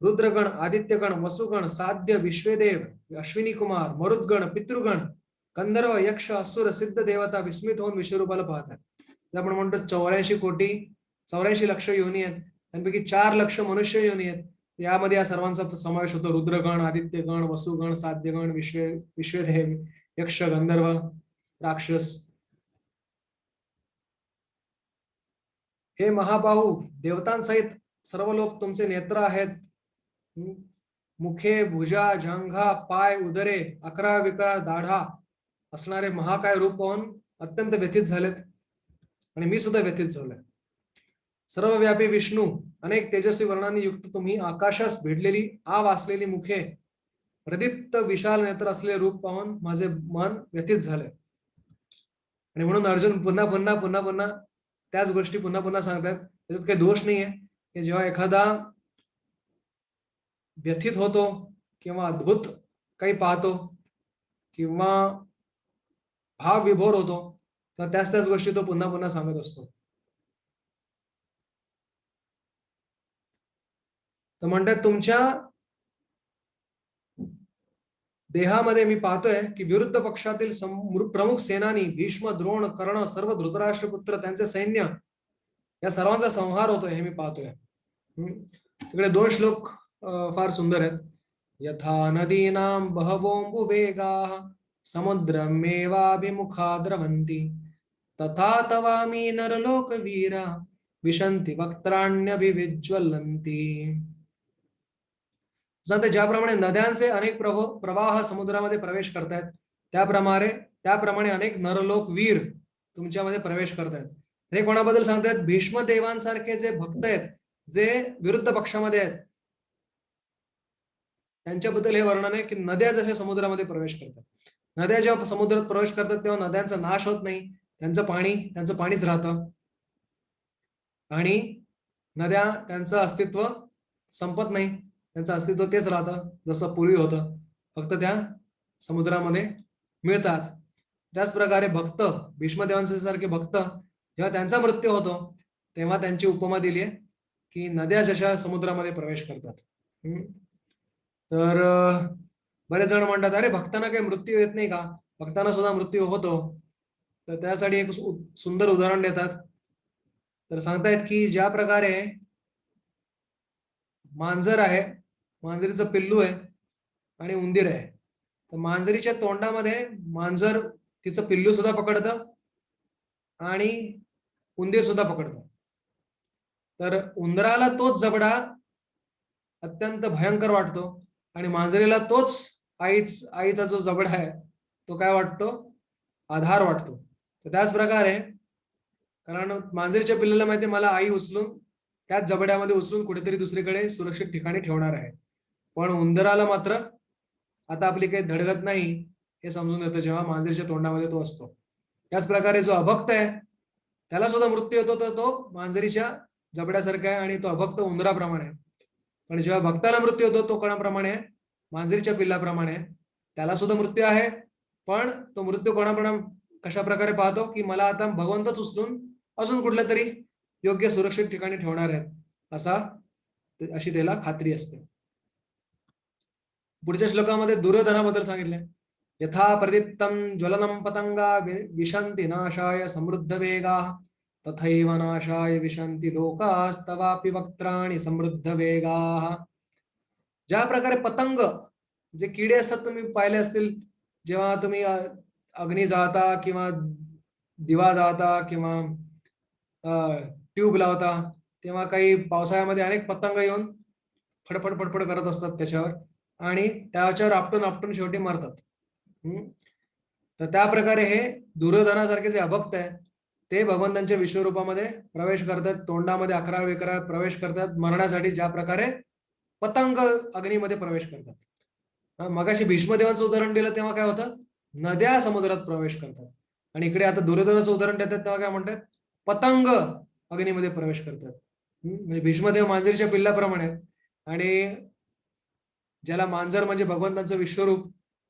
रुद्रगण, आदित्यगण, वसुगण, साध्य, विश्वेदेव, अश्विनी कुमार, मरुद्गण, पितृगण, गंधर्व, यक्ष, असुर, सिद्ध देवता विस्मित होऊन विश्वरूपाला पाहतात. आपण म्हणतो 84 लक्ष योनी आहेत, त्यांपैकी 4 लक्ष मनुष्य योनी आहेत. यामध्ये या सर्वांचा समावेश होतो. रुद्रगण, आदित्यगण, वसुगण, साध्यगण, विश्वदेव, यक्ष, गंधर्व, राक्षस. हे महाबाहू, देवतांसहित सर्व लोक तुमचे नेत्र आहेत. मुखे, भुजा, जांघा, पाय, उदरे, 11 विकराळ दाढा असणारे महाकाय रूप पाहून अत्यंत व्यथित झालेत आणि मी सुद्धा व्यथित झालोय. सर्वव्यापी विष्णू, अनेक तेजस्वी वर्णांनी युक्त तुम्ही, आकाशास भिडलेली आव असलेली मुखे, प्रदीप्त विशाल नेत्र असलेले रूप पाहून माझे मन व्यथित झाले. आणि म्हणून अर्जुन पुन्हा पुन्हा पुन्हा पुन्हा त्याच गोष्टी पुन्हा पुन्हा सांगतात. त्याच्यात काही दोष नाहीये की जेव्हा एखादा व्यथित होतो किंवा अद्भुत काही पाहतो किंवा भाव विभोर होतो तर त्याच गोष्टी तो पुन्हा पुन्हा सांगत असतो. तर म्हणतात तुमच्या देहामध्ये मी पाहतोय की विरुद्ध पक्षातील प्रमुख सेनानी भीष्म, द्रोण, कर्ण, सर्व धृतराष्ट्रपुत्र, त्यांचे सैन्य, या सर्वांचा संहार होतोय हे मी पाहतोय. तिकडे 2 श्लोक फार सुंदर आहेत. यथा नदीनां बहवोऽम्बुवेगाः समुद्रमेवाभिमुखा द्रवन्ति तथा तवामी नरलोकवीरा विशन्ति वक्त्राण्यभिविज्वलन्ति. ज्याप्रमाणे नद्यांचे अनेक प्रवाह समुद्रामध्ये प्रवेश करतायत त्याप्रमाणे अनेक नरलोक वीर तुमच्यामध्ये प्रवेश करतायत. हे कोणाबद्दल सांगतायत? भीष्म देवांसारखे जे भक्त आहेत, जे विरुद्ध पक्षामध्ये आहेत, त्यांच्याबद्दल हे वर्णन आहे की नद्या जशा समुद्रामध्ये प्रवेश करतात. नद्या जेव्हा समुद्रात प्रवेश करतात तेव्हा नद्यांचा नाश होत नाही, त्यांचं पाणीच राहतं आणि नद्या त्यांचं अस्तित्व संपत नाही, त्यांचं अस्तित्व तेच राहतं जसं पूर्वी होतं, फक्त त्या समुद्रामध्ये मिळतात. त्याच प्रकारे भक्त, भीष्मदेवांसारखे भक्त, जेव्हा त्यांचा मृत्यू होतो तेव्हा त्यांची उपमा दिली आहे की नद्या जशा समुद्रामध्ये प्रवेश करतात. तर बरेच जण म्हणतात अरे भक्तांना काही मृत्यू येत नाही का? भक्तांना सुद्धा मृत्यू होतो. तर त्यासाठी एक सुंदर उदाहरण देतात. तर सांगतायत की ज्या प्रकारे मांजर आहे, मांजरीचं पिल्लू आहे आणि उंदीर आहे, तर मांजरीच्या तोंडामध्ये मांजर तिचं पिल्लू सुद्धा पकडतं आणि उंदीर सुद्धा पकडतं. तर उंदराला तोच जबडा अत्यंत भयंकर वाटतो आणि मांजरीला तोच आईचा जो जबडा आहे तो काय वाटतो? आधार वाटतो. तर त्याच प्रकारे, कारण मांजरीच्या पिल्लाला माहिती मला आई उचलून त्याच जबड्यामध्ये उचलून कुठेतरी दुसरीकडे सुरक्षित ठिकाणी ठेवणार आहे, पण उंदराला मात्र आता आपली काही धडगत नाही हे समजून येतं जेव्हा मांजरीच्या तोंडामध्ये तो असतो. त्याच प्रकारे जो अभक्त आहे त्याला सुद्धा मृत्यू येतो, तर तो मांजरीच्या जबड्यासारखा आहे आणि तो अभक्त उंदराप्रमाणे आहे. पण जेव्हा भक्ताला मृत्यू होतो तो कोणाप्रमाणे आहे? मांजरीच्या पिल्लाप्रमाणे. त्याला सुद्धा मृत्यू आहे, पण तो मृत्यू कशा प्रकारे पाहतो की मला आता भगवंतच उचलून अजून कुठल्या तरी योग्य सुरक्षित ठिकाणी ठेवणार आहेत, अशी त्याला खात्री असते. पुढच्या श्लोकामध्ये दुर्योधनाबद्दल सांगितले. यथा प्रदीप्तं ज्वलनं पतंगा विशन्ति नाशाय समृद्ध वेगा तथैव नाशाय विशन्ति लोकास्तवापि वक्त्राणि समृद्ध वेगा. ज्या प्रकारे पतंग, जे किडे असतात तुम्ही पाहिले असतील, जेव्हा तुम्ही अग्नी जाळता किंवा दिवा जाळता किंवा ट्यूब लावता तेव्हा काही पावसाळ्यामध्ये अनेक पतंग येऊन फडफड फडफड करत असतात त्याच्यावर आणि त्याच्यावर आपटून शेवटी मारतात. तर त्या प्रकारे हे दुर्योधनासारखे जे अभक्त आहे ते भगवंतांच्या विश्वरूपामध्ये प्रवेश करतात, तोंडामध्ये 11 विकराळ प्रवेश करतात मरण्यासाठी, ज्या प्रकारे पतंग अग्नीमध्ये प्रवेश करतात. मगाशी भीष्मदेवांचं उदाहरण दिलं तेव्हा काय होतं? नद्या समुद्रात प्रवेश करतात. आणि इकडे आता दुर्योधनाचं उदाहरण देतात तेव्हा काय म्हणतात? पतंग अग्नीमध्ये प्रवेश करतात. म्हणजे भीष्मदेव मांजरीच्या पिल्लाप्रमाणे आणि ज्याला मांजर म्हणजे भगवंतांचं विश्वरूप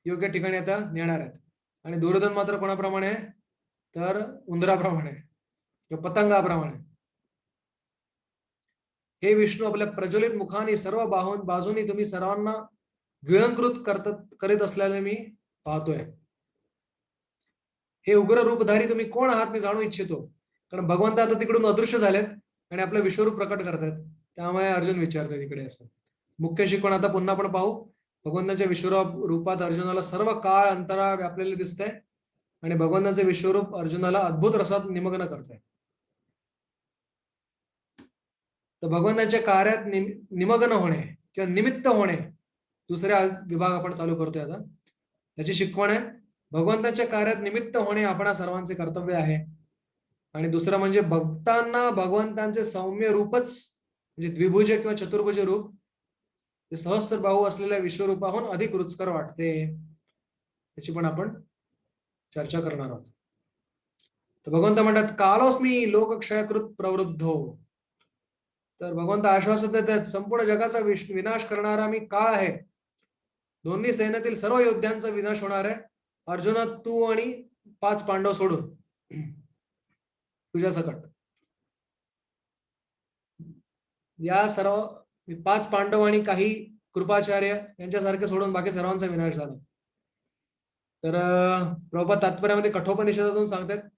योग्य ठिकाणी आता नेणार आहेत, आणि दुर्योधन मात्र कोणाप्रमाणे आहे? तर उंदराप्रमाणे किंवा पतंगाप्रमाणे. हे विष्णू, आपल्या प्रज्वलित मुखाने सर्व बाजूनी तुम्ही सर्वांना गिळंकृत करीत असल्याने मी पाहतोय. हे उग्र रूपधारी तुम्ही कोण आहात मी जाणू इच्छितो. कारण भगवंत आता तिकडून अदृश्य झालेत आणि आपलं विश्वरूप प्रकट करतात, त्यामुळे अर्जुन विचारतात इकडे असं. मुख्य शिकवण आता पुन्हा आपण पाहू. भगवंताच्या विश्वरूप रूपात अर्जुनाला सर्व काळ अंतरा व्यापलेले दिसतंय आणि भगवंताचे विश्वरूप अर्जुनाला अद्भुत रसात निमग्न करतंय. तर भगवंताच्या कार्यात निमग्न होणे किंवा निमित्त होणे, दुसरा विभाग आपण चालू करतोय आता. त्याची शिकवण आहे भगवंताच्या कार्यात निमित्त होणे आपणा सर्वांचे कर्तव्य आहे. आणि दुसरं म्हणजे भक्तांना भगवंतांचे सौम्य रूपच म्हणजे द्विभुज किंवा चतुर्भुज रूप ते सहस्त्रबाहू असलेल्या विश्वरूपाहून अधिक रुचकर वाटते. त्याची पण आपण चर्चा करणार आहोत. तर भगवंत म्हणतात कालोस्मी लोकक्षयकृत प्रवृद्धो. तर भगवंत आश्वासन देतात संपूर्ण जगाचा विनाश करणारा मी काळ आहे. दोन्ही सैन्यातील सर्व योद्ध्यांचा विनाश होणार आहे. अर्जुना तू आणि 5 पांडव सोडून तुझ्या सकट या सर्व 5 पांडव आणि काही कृपाचार्य यांच्यासारखे सोडून बाकी सर्वांचा विनाश झाला. तर प्रभुपाद तात्पर्यामध्ये कठोपनिषदातून सांगतात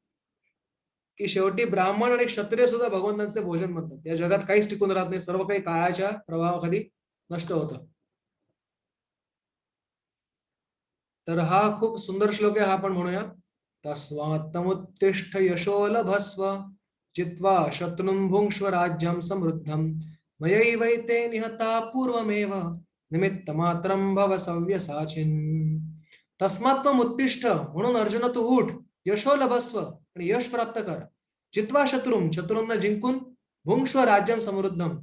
की शेवटी ब्राह्मण आणि क्षत्रिय सुद्धा भगवंतांचे भोजन म्हणतात. या जगात काहीच टिकून राहत नाही, सर्व काही काळाच्या प्रभावाखाली नष्ट होतं. तर हा खूप सुंदर श्लोक आहे, हा आपण म्हणूया. तस्मात्तमुत्तिष्ठ यशो लभस्व जित्वा शत्रुं भुङ्क्ष्व राज्यं समृद्धं मयैवैते निहता पूर्वमेव निमित्तमात्रं भव सव्यसाचिन्. तस्मात्तमुत्तिष्ठ म्हणून अर्जुन तू उठ, यशो लभस्व आणि यश प्राप्त कर, जित्वा शत्रुं शत्रूंना जिंकून, भुङ्क्ष्व राज्यं समृद्धं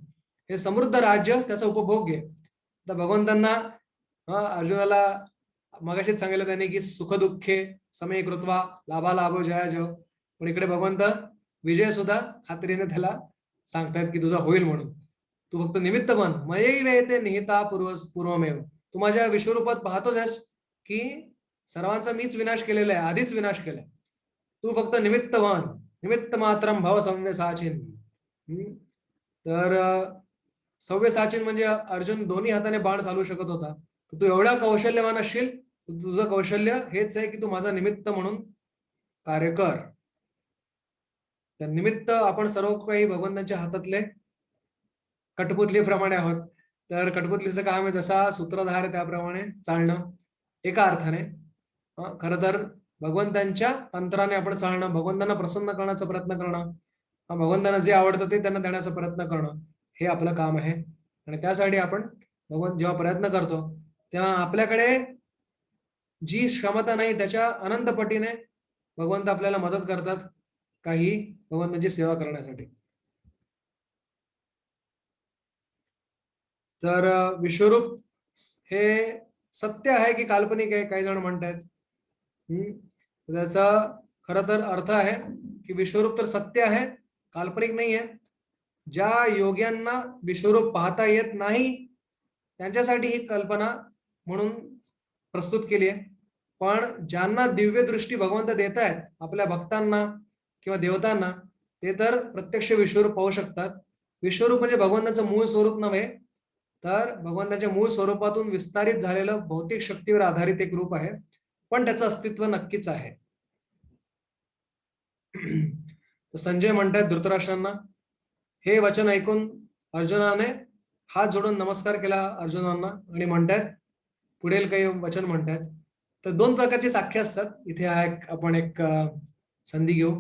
हे समृद्ध राज्य त्याचा उपभोग घे. तर भगवंतांना अर्जुनाला मगाशीच सांगितलं त्यांनी की सुख दुःखे समय कृत्वा लाभा लाभो जया जय. पण इकडे भगवंत विजय सुद्धा खात्रीने त्याला सांगतायत की तुझा होईल म्हणून, तू फक्त निमित्त बन. मयैवैते निहिता पूर्वमेव. तू माझ्या विश्वरूपात पाहतोच आहेस की सर्वांचा मीच विनाश केलेला आहे, आधीच विनाश केलाय. तू फक्त निमित्त बन, निमित्त मात्रम भव सव्यसाचिन. तर सव्यसाचिन म्हणजे अर्जुन दोन्ही हाताने बाण चालू शकत होता. तू एवढा कौशल्यवान असशील, तुझं कौशल्य हेच आहे की तू माझा निमित्त म्हणून कार्य कर. तर निमित्त आपण सर्व काही भगवंतांच्या हातातले कठपुतलीप्रमाणे आहोत. तर कठपुतलीचं काम आहे जसा सूत्रधार त्याप्रमाणे चालणं एका अर्थाने. खरं तर भगवंतांच्या तंत्राने आपण चालणं, भगवंतांना प्रसन्न करण्याचा प्रयत्न करणं, भगवंतांना जे आवडतं ते त्यांना देण्याचा प्रयत्न करणं हे आपलं काम आहे. आणि त्यासाठी आपण भगवंत जेव्हा प्रयत्न करतो तेव्हा आपल्याकडे जी क्षमता नाही त्याच्या अनंत पटीने भगवंत आपल्याला मदत करतात काही भगवंताची सेवा करण्यासाठी. तर विश्वरूप हे सत्य आहे की काल्पनिक आहे, काही जण म्हणतात. त्याचा खरं तर अर्थ आहे की विश्वरूप तर सत्य आहे, काल्पनिक नाही आहे. ज्या योग्यांना विश्वरूप पाहता येत नाही त्यांच्यासाठी ही कल्पना म्हणून प्रस्तुत केली आहे. पण ज्यांना दिव्य दृष्टी भगवंत देत आहेत आपल्या भक्तांना किंवा देवतांना, ते तर प्रत्यक्ष विश्वरूप पाहू शकतात. विश्वरूप म्हणजे भगवंताचं मूळ स्वरूप नव्हे, तर भगवंताच्या मूळ स्वरूपातून विस्तारित झालेलं भौतिक शक्तीवर आधारित एक रूप आहे, पण त्याचं अस्तित्व नक्कीच आहे. संजय म्हणतात धृतराष्ट्रांना, हे वचन ऐकून अर्जुनाने हात जोडून नमस्कार केला अर्जुनांना आणि म्हणतात पुढील काही वचन म्हणतात. तर 2 प्रकारची साख्य असतात इथे. आपण एक संधी घेऊ.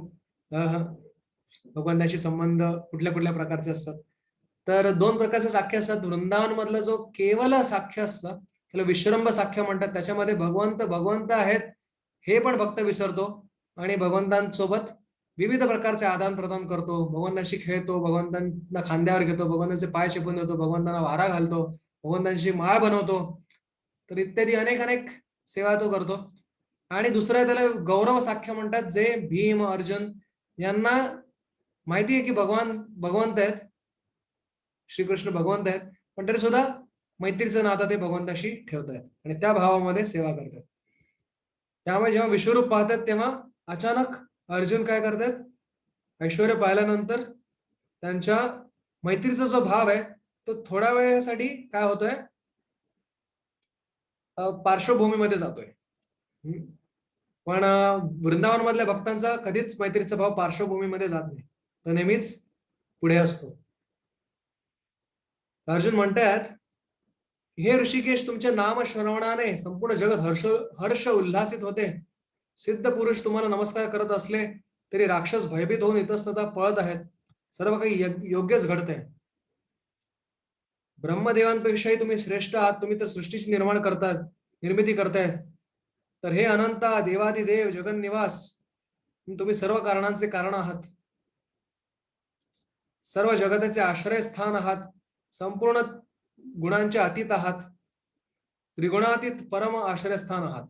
भगवंताशी संबंध कुठल्या कुठल्या प्रकारचे असतात. तर 2 प्रकारचे साख्य असतात. वृंदावन मधला जो केवल साख्य असतं त्याला विश्रंभ साख्य म्हणतात. त्याच्यामध्ये भगवंत आहेत हे पण भक्त विसरतो आणि भगवंतांसोबत विविध प्रकारचे आदान प्रदान करतो, भगवंतांशी खेळतो, भगवंतांना खांद्यावर घेतो, भगवंतांचे पाय चेपून देतो, भगवंतांना वारा घालतो, भगवंतांची माळ बनवतो, तर इत्यादी अनेक सेवा तो करतो. आणि दुसरा त्याला गौरव साख्य म्हणतात, जे भीम अर्जुन यांना माहिती आहे की भगवंत आहेत, श्रीकृष्ण भगवंत आहेत, पण तरी सुद्धा मैत्रीचं नातं ते भगवंताशी ठेवतात आणि त्या भावामध्ये सेवा करतात. त्यामुळे जेव्हा विश्वरूप पाहतात तेव्हा अचानक अर्जुन काय करतात, ऐश्वर्य पाहिल्यानंतर त्यांच्या मैत्रीचा जो भाव आहे तो थोड्या वेळासाठी काय होतोय, पार्श्वभूमीमध्ये जातोय. पण वृंदावन मधल्या भक्तांचा कधीच मैत्रीचा भाव पार्श्वभूमीमध्ये जात नाही, तो नेहमीच पुढे असतो. अर्जुन म्हणतात हे ऋषिकेश, तुमचे नाम श्रवणाने संपूर्ण जगत हर्ष हर्ष उल्हासित होते. सिद्ध पुरुष तुम्हाला नमस्कार करत असले तरी राक्षस भयभीत होऊन इतस्ततः पळत आहेत. सर्व काही योग्यच घडते. ब्रह्मदेवांपेक्षाही तुम्ही श्रेष्ठ आहात. तुम्ही तर सृष्टीची निर्मिती करताय. तर हे अनंता देवादिदेव जगन्निवास, तुम्ही सर्व कारणांचे कारण आहात. सर्व जगताचे आश्रयस्थान आहात. संपूर्ण गुणांच्या अतीत आहात. त्रिगुणातीत परम आश्रयस्थान आहात.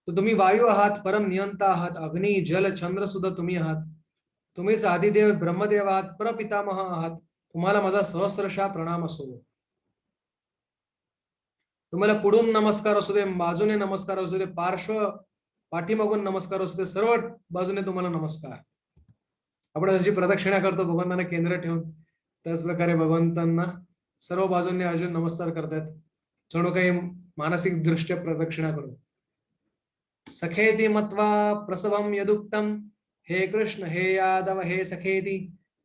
तर तुम्ही वायू आहात, परम नियंता आहात. अग्नी जल चंद्र सुद्धा तुम्ही आहात. तुम्हीच आदिदेव ब्रह्मदेव आहात, परपितामह आहात. तुम्हाला माझा सहस्रशः प्रणाम असो. तुम्हाला पुढून नमस्कार असू दे, बाजूने नमस्कार असू दे, पाठीमागून नमस्कार असू दे, सर्व बाजूने तुम्हाला नमस्कार. आपण जशी प्रदक्षिणा करतो भगवंतांना केंद्र ठेवून, त्याच प्रकारे भगवंतांना सर्व बाजूंनी अर्जुन नमस्कार करतात. जणू काही मानसिक दृष्ट्या प्रदक्षिणा करून. सखेती मत्वा प्रसवम यदुक्तम, हे कृष्ण हे यादव हे सखेती,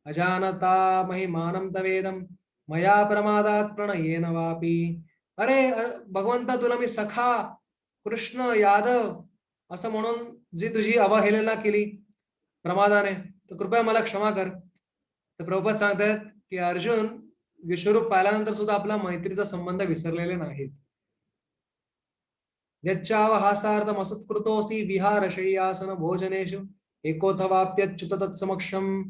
अजानता महिमानं तवेदम, मया प्रमादात प्रणयेन वापी. अरे भगवंता, तुला मी सखा कृष्ण यादव असं म्हणून जी तुझी अवहेलना केली प्रमादाने, तर कृपया मला क्षमा कर. तर प्रभुपाद सांगतात की अर्जुन, विश्वरूप पाहिल्यानंतर सुद्धा आपला मैत्रीचा संबंध विसरलेले नाहीत. यच्चावहासार्थम असत्कृतोसी विहार शय्यासन भोजनेषु, एकोथवाप्यच्युत तत्समक्षम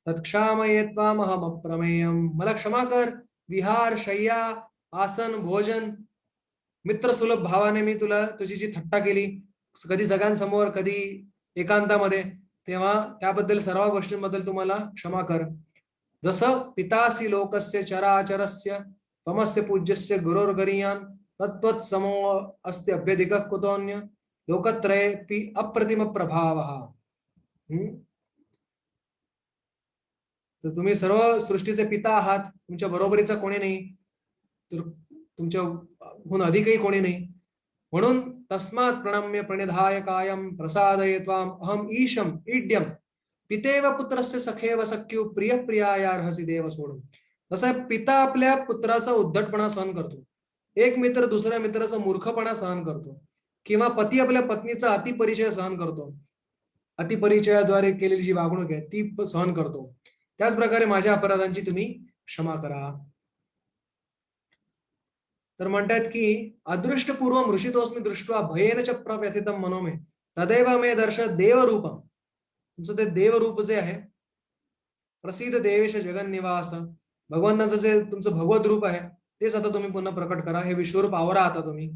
तत्क्षामये त्वामहम अप्रमेयम. मला क्षमा कर. विहार शय्या आसन भोजन मित्र सुलभ भावाने मी तुझी जी थट्टा केली, कधी सगळ्यांसमोर कधी एकांतामध्ये, तेव्हा त्याबद्दल सर्व गोष्टींबद्दल तुम्हाला क्षमा कर. जसं पितासी लोकस्य चराचरस्य त्वमस्य पूज्यस्य गुरोर्गरीयान तत्त्वत् समो अस्ति अभ्यधिकः कुतोऽन्य लोकत्रयेऽपि अप्रतिम प्रभावः. तर तुम्ही सर्व सृष्टीचे पिता आहात. तुमच्या बरोबरीचा कोणी नाही, तर तुमच्याहून अधिकही कोणी नाही. म्हणून तस्मात् प्रणम्य प्रणिधाय कायम प्रसादये त्वाम अहम ईशम ईड्यम पितेव पुत्रस्य सखेव सख्यु प्रिय प्रियायार्हसि देव सोडून. जसं पिता आपल्या पुत्राचा उद्धटपणा सहन करतो, एक मित्र दुसऱ्या मित्राचा मूर्खपणा सहन करतो, किंवा पती आपल्या पत्नीचा अतिपरिचय सहन करतो, अतिपरिचयाद्वारे केलेली जी वागणूक आहे ती सहन करतो, त्याच प्रकारे माझ्या अपराधांची तुम्ही क्षमा करा. तर म्हणतात की अदृष्टपूर्वम ऋषितोस्मी दृष्ट्वा भयेन च प्रव्यथितम मनोमे तदैव मे दर्श देवरूपम. तुमचं ते देवरूप जे आहे, प्रसिद्ध देवेश जगन्निवास, भगवंताचं जे तुमचं भगवत रूप आहे तेच आता तुम्ही पुन्हा प्रकट करा. हे विश्वरूप आवरा आता तुम्ही.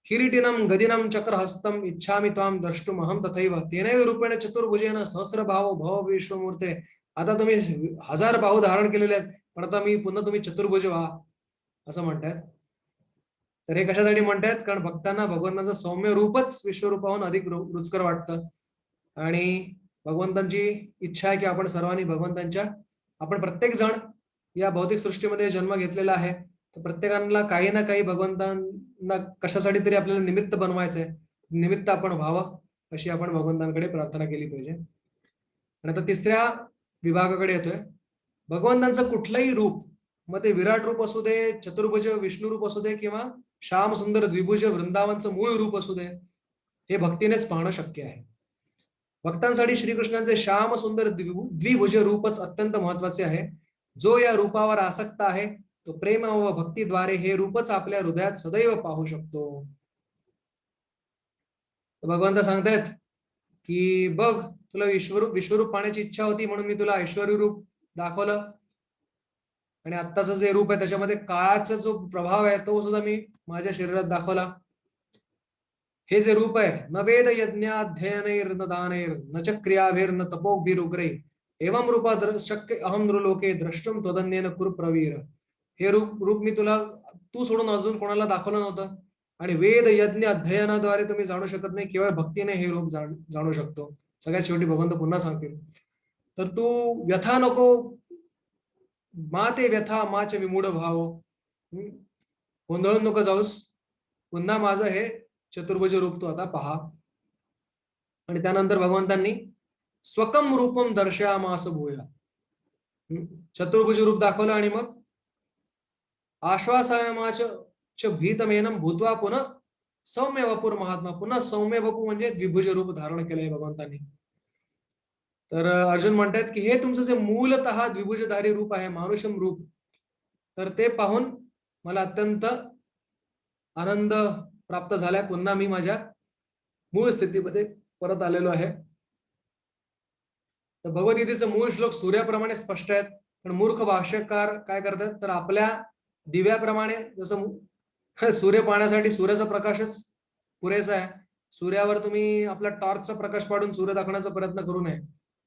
किरीटिनम गदिनम चक्रहस्तम इच्छामि त्वाम द्रष्टुम अहम तथैव तेनैव रूपेण चतुर्भुजेन सहस्रभाव भव विश्वमूर्ते. आता तुम्ही 1000 बाहू धारण केलेले आहेत, पण आता मी पुन्हा तुम्ही चतुर्भुज व्हा असं म्हणतात. तर हे कशासाठी म्हणतात? कारण भक्तांना भगवंताचं सौम्य रूपच विश्वरूपाहून अधिक रुचकर वाटतं. आणि भगवंतांची इच्छा आहे की आपण सर्वांनी आपण प्रत्येक जण या भौतिक सृष्टीमध्ये जन्म घेतलेला आहे, तर प्रत्येकाला काही ना काही भगवंतांना कशासाठी तरी आपल्याला निमित्त बनवायचंय, निमित्त आपण व्हावं अशी आपण भगवंतांकडे प्रार्थना केली पाहिजे. आणि आता तिसऱ्या विभागाकडे येतोय. भगवंतांचं कुठलंही रूप, मग ते विराट रूप असू दे, चतुर्भुज विष्णू रूप असू दे, किंवा श्याम सुंदर द्विभुज वृंदावनचं मूळ रूप असू दे, हे भक्तीनेच पाहणं शक्य आहे. भक्तांसाठी श्रीकृष्णांचे श्याम सुंदर द्विभुज रूपच अत्यंत महत्वाचे आहे. जो या रूपावर आसक्त आहे तो प्रेम व भक्तीद्वारे हे रूपच आपल्या हृदयात सदैव पाहू शकतो. भगवंत सांगतायत की बघ, तुला विश्वरूप पाहण्याची इच्छा होती म्हणून मी तुला ऐश्वर्य रूप दाखवलं, आणि आत्ताचं जे रूप आहे त्याच्यामध्ये काळाचा जो प्रभाव आहे तो सुद्धा मी माझ्या शरीरात दाखवला. हे जे रूप आहे, न वेद यज्ञाध्ययनैर न दानैर न च क्रियाभिर न तपोभिरुग्रै एवं रूपा शक्य अहम नृलोके द्रष्टुम त्वदन्येन कुरु प्रवीर. हे रूप मी तू सोडून अजून कोणाला दाखवलं नव्हतं, आणि वेद यज्ञ अध्ययनाद्वारे तुम्ही जाणू शकत नाही, केवळ भक्तीने हे रूप जाणू शकतो. सगळ्यात शेवटी भगवंत पुन्हा सांगतील, तर तू व्यथा नको, मा ते व्यथा माच विमूढ भाव, गोंधळून नको जाऊस, पुन्हा माझं हे चतुर्भुज रूप तू आता पहा. आणि त्यानंतर भगवंतांनी स्वकम रूपम दर्शयामास भूया. चतुर्भुज रूप दाखवलं आणि मग आश्वासायमाच भीतमेनम भूत्वा पुन्हा सौम्य वपुर महात्मा. पुन्हा सौम्य वपू म्हणजे द्विभुज रूप धारण केलंय भगवंतांनी. तर अर्जुन म्हणतात की हे तुमचं जे मूलतः द्विभुजधारी रूप आहे, मानुषम रूप, तर ते पाहून मला अत्यंत आनंद प्राप्त झालाय. पुन्हा मी माझ्या मूळ स्थितीमध्ये परत आलेलो आहे. तर भगवद्गीतेचं मूळ श्लोक सूर्याप्रमाणे स्पष्ट आहेत, पण मूर्ख भाष्यकार काय करतात, तर आपल्या दिव्याप्रमाणे, जसं सूर्य पाहण्यासाठी सूर्याचा प्रकाशच पुरेसा आहे, सूर्यावर तुम्ही आपला टॉर्चचा प्रकाश पाडून सूर्य दाखवण्याचा प्रयत्न करू नये.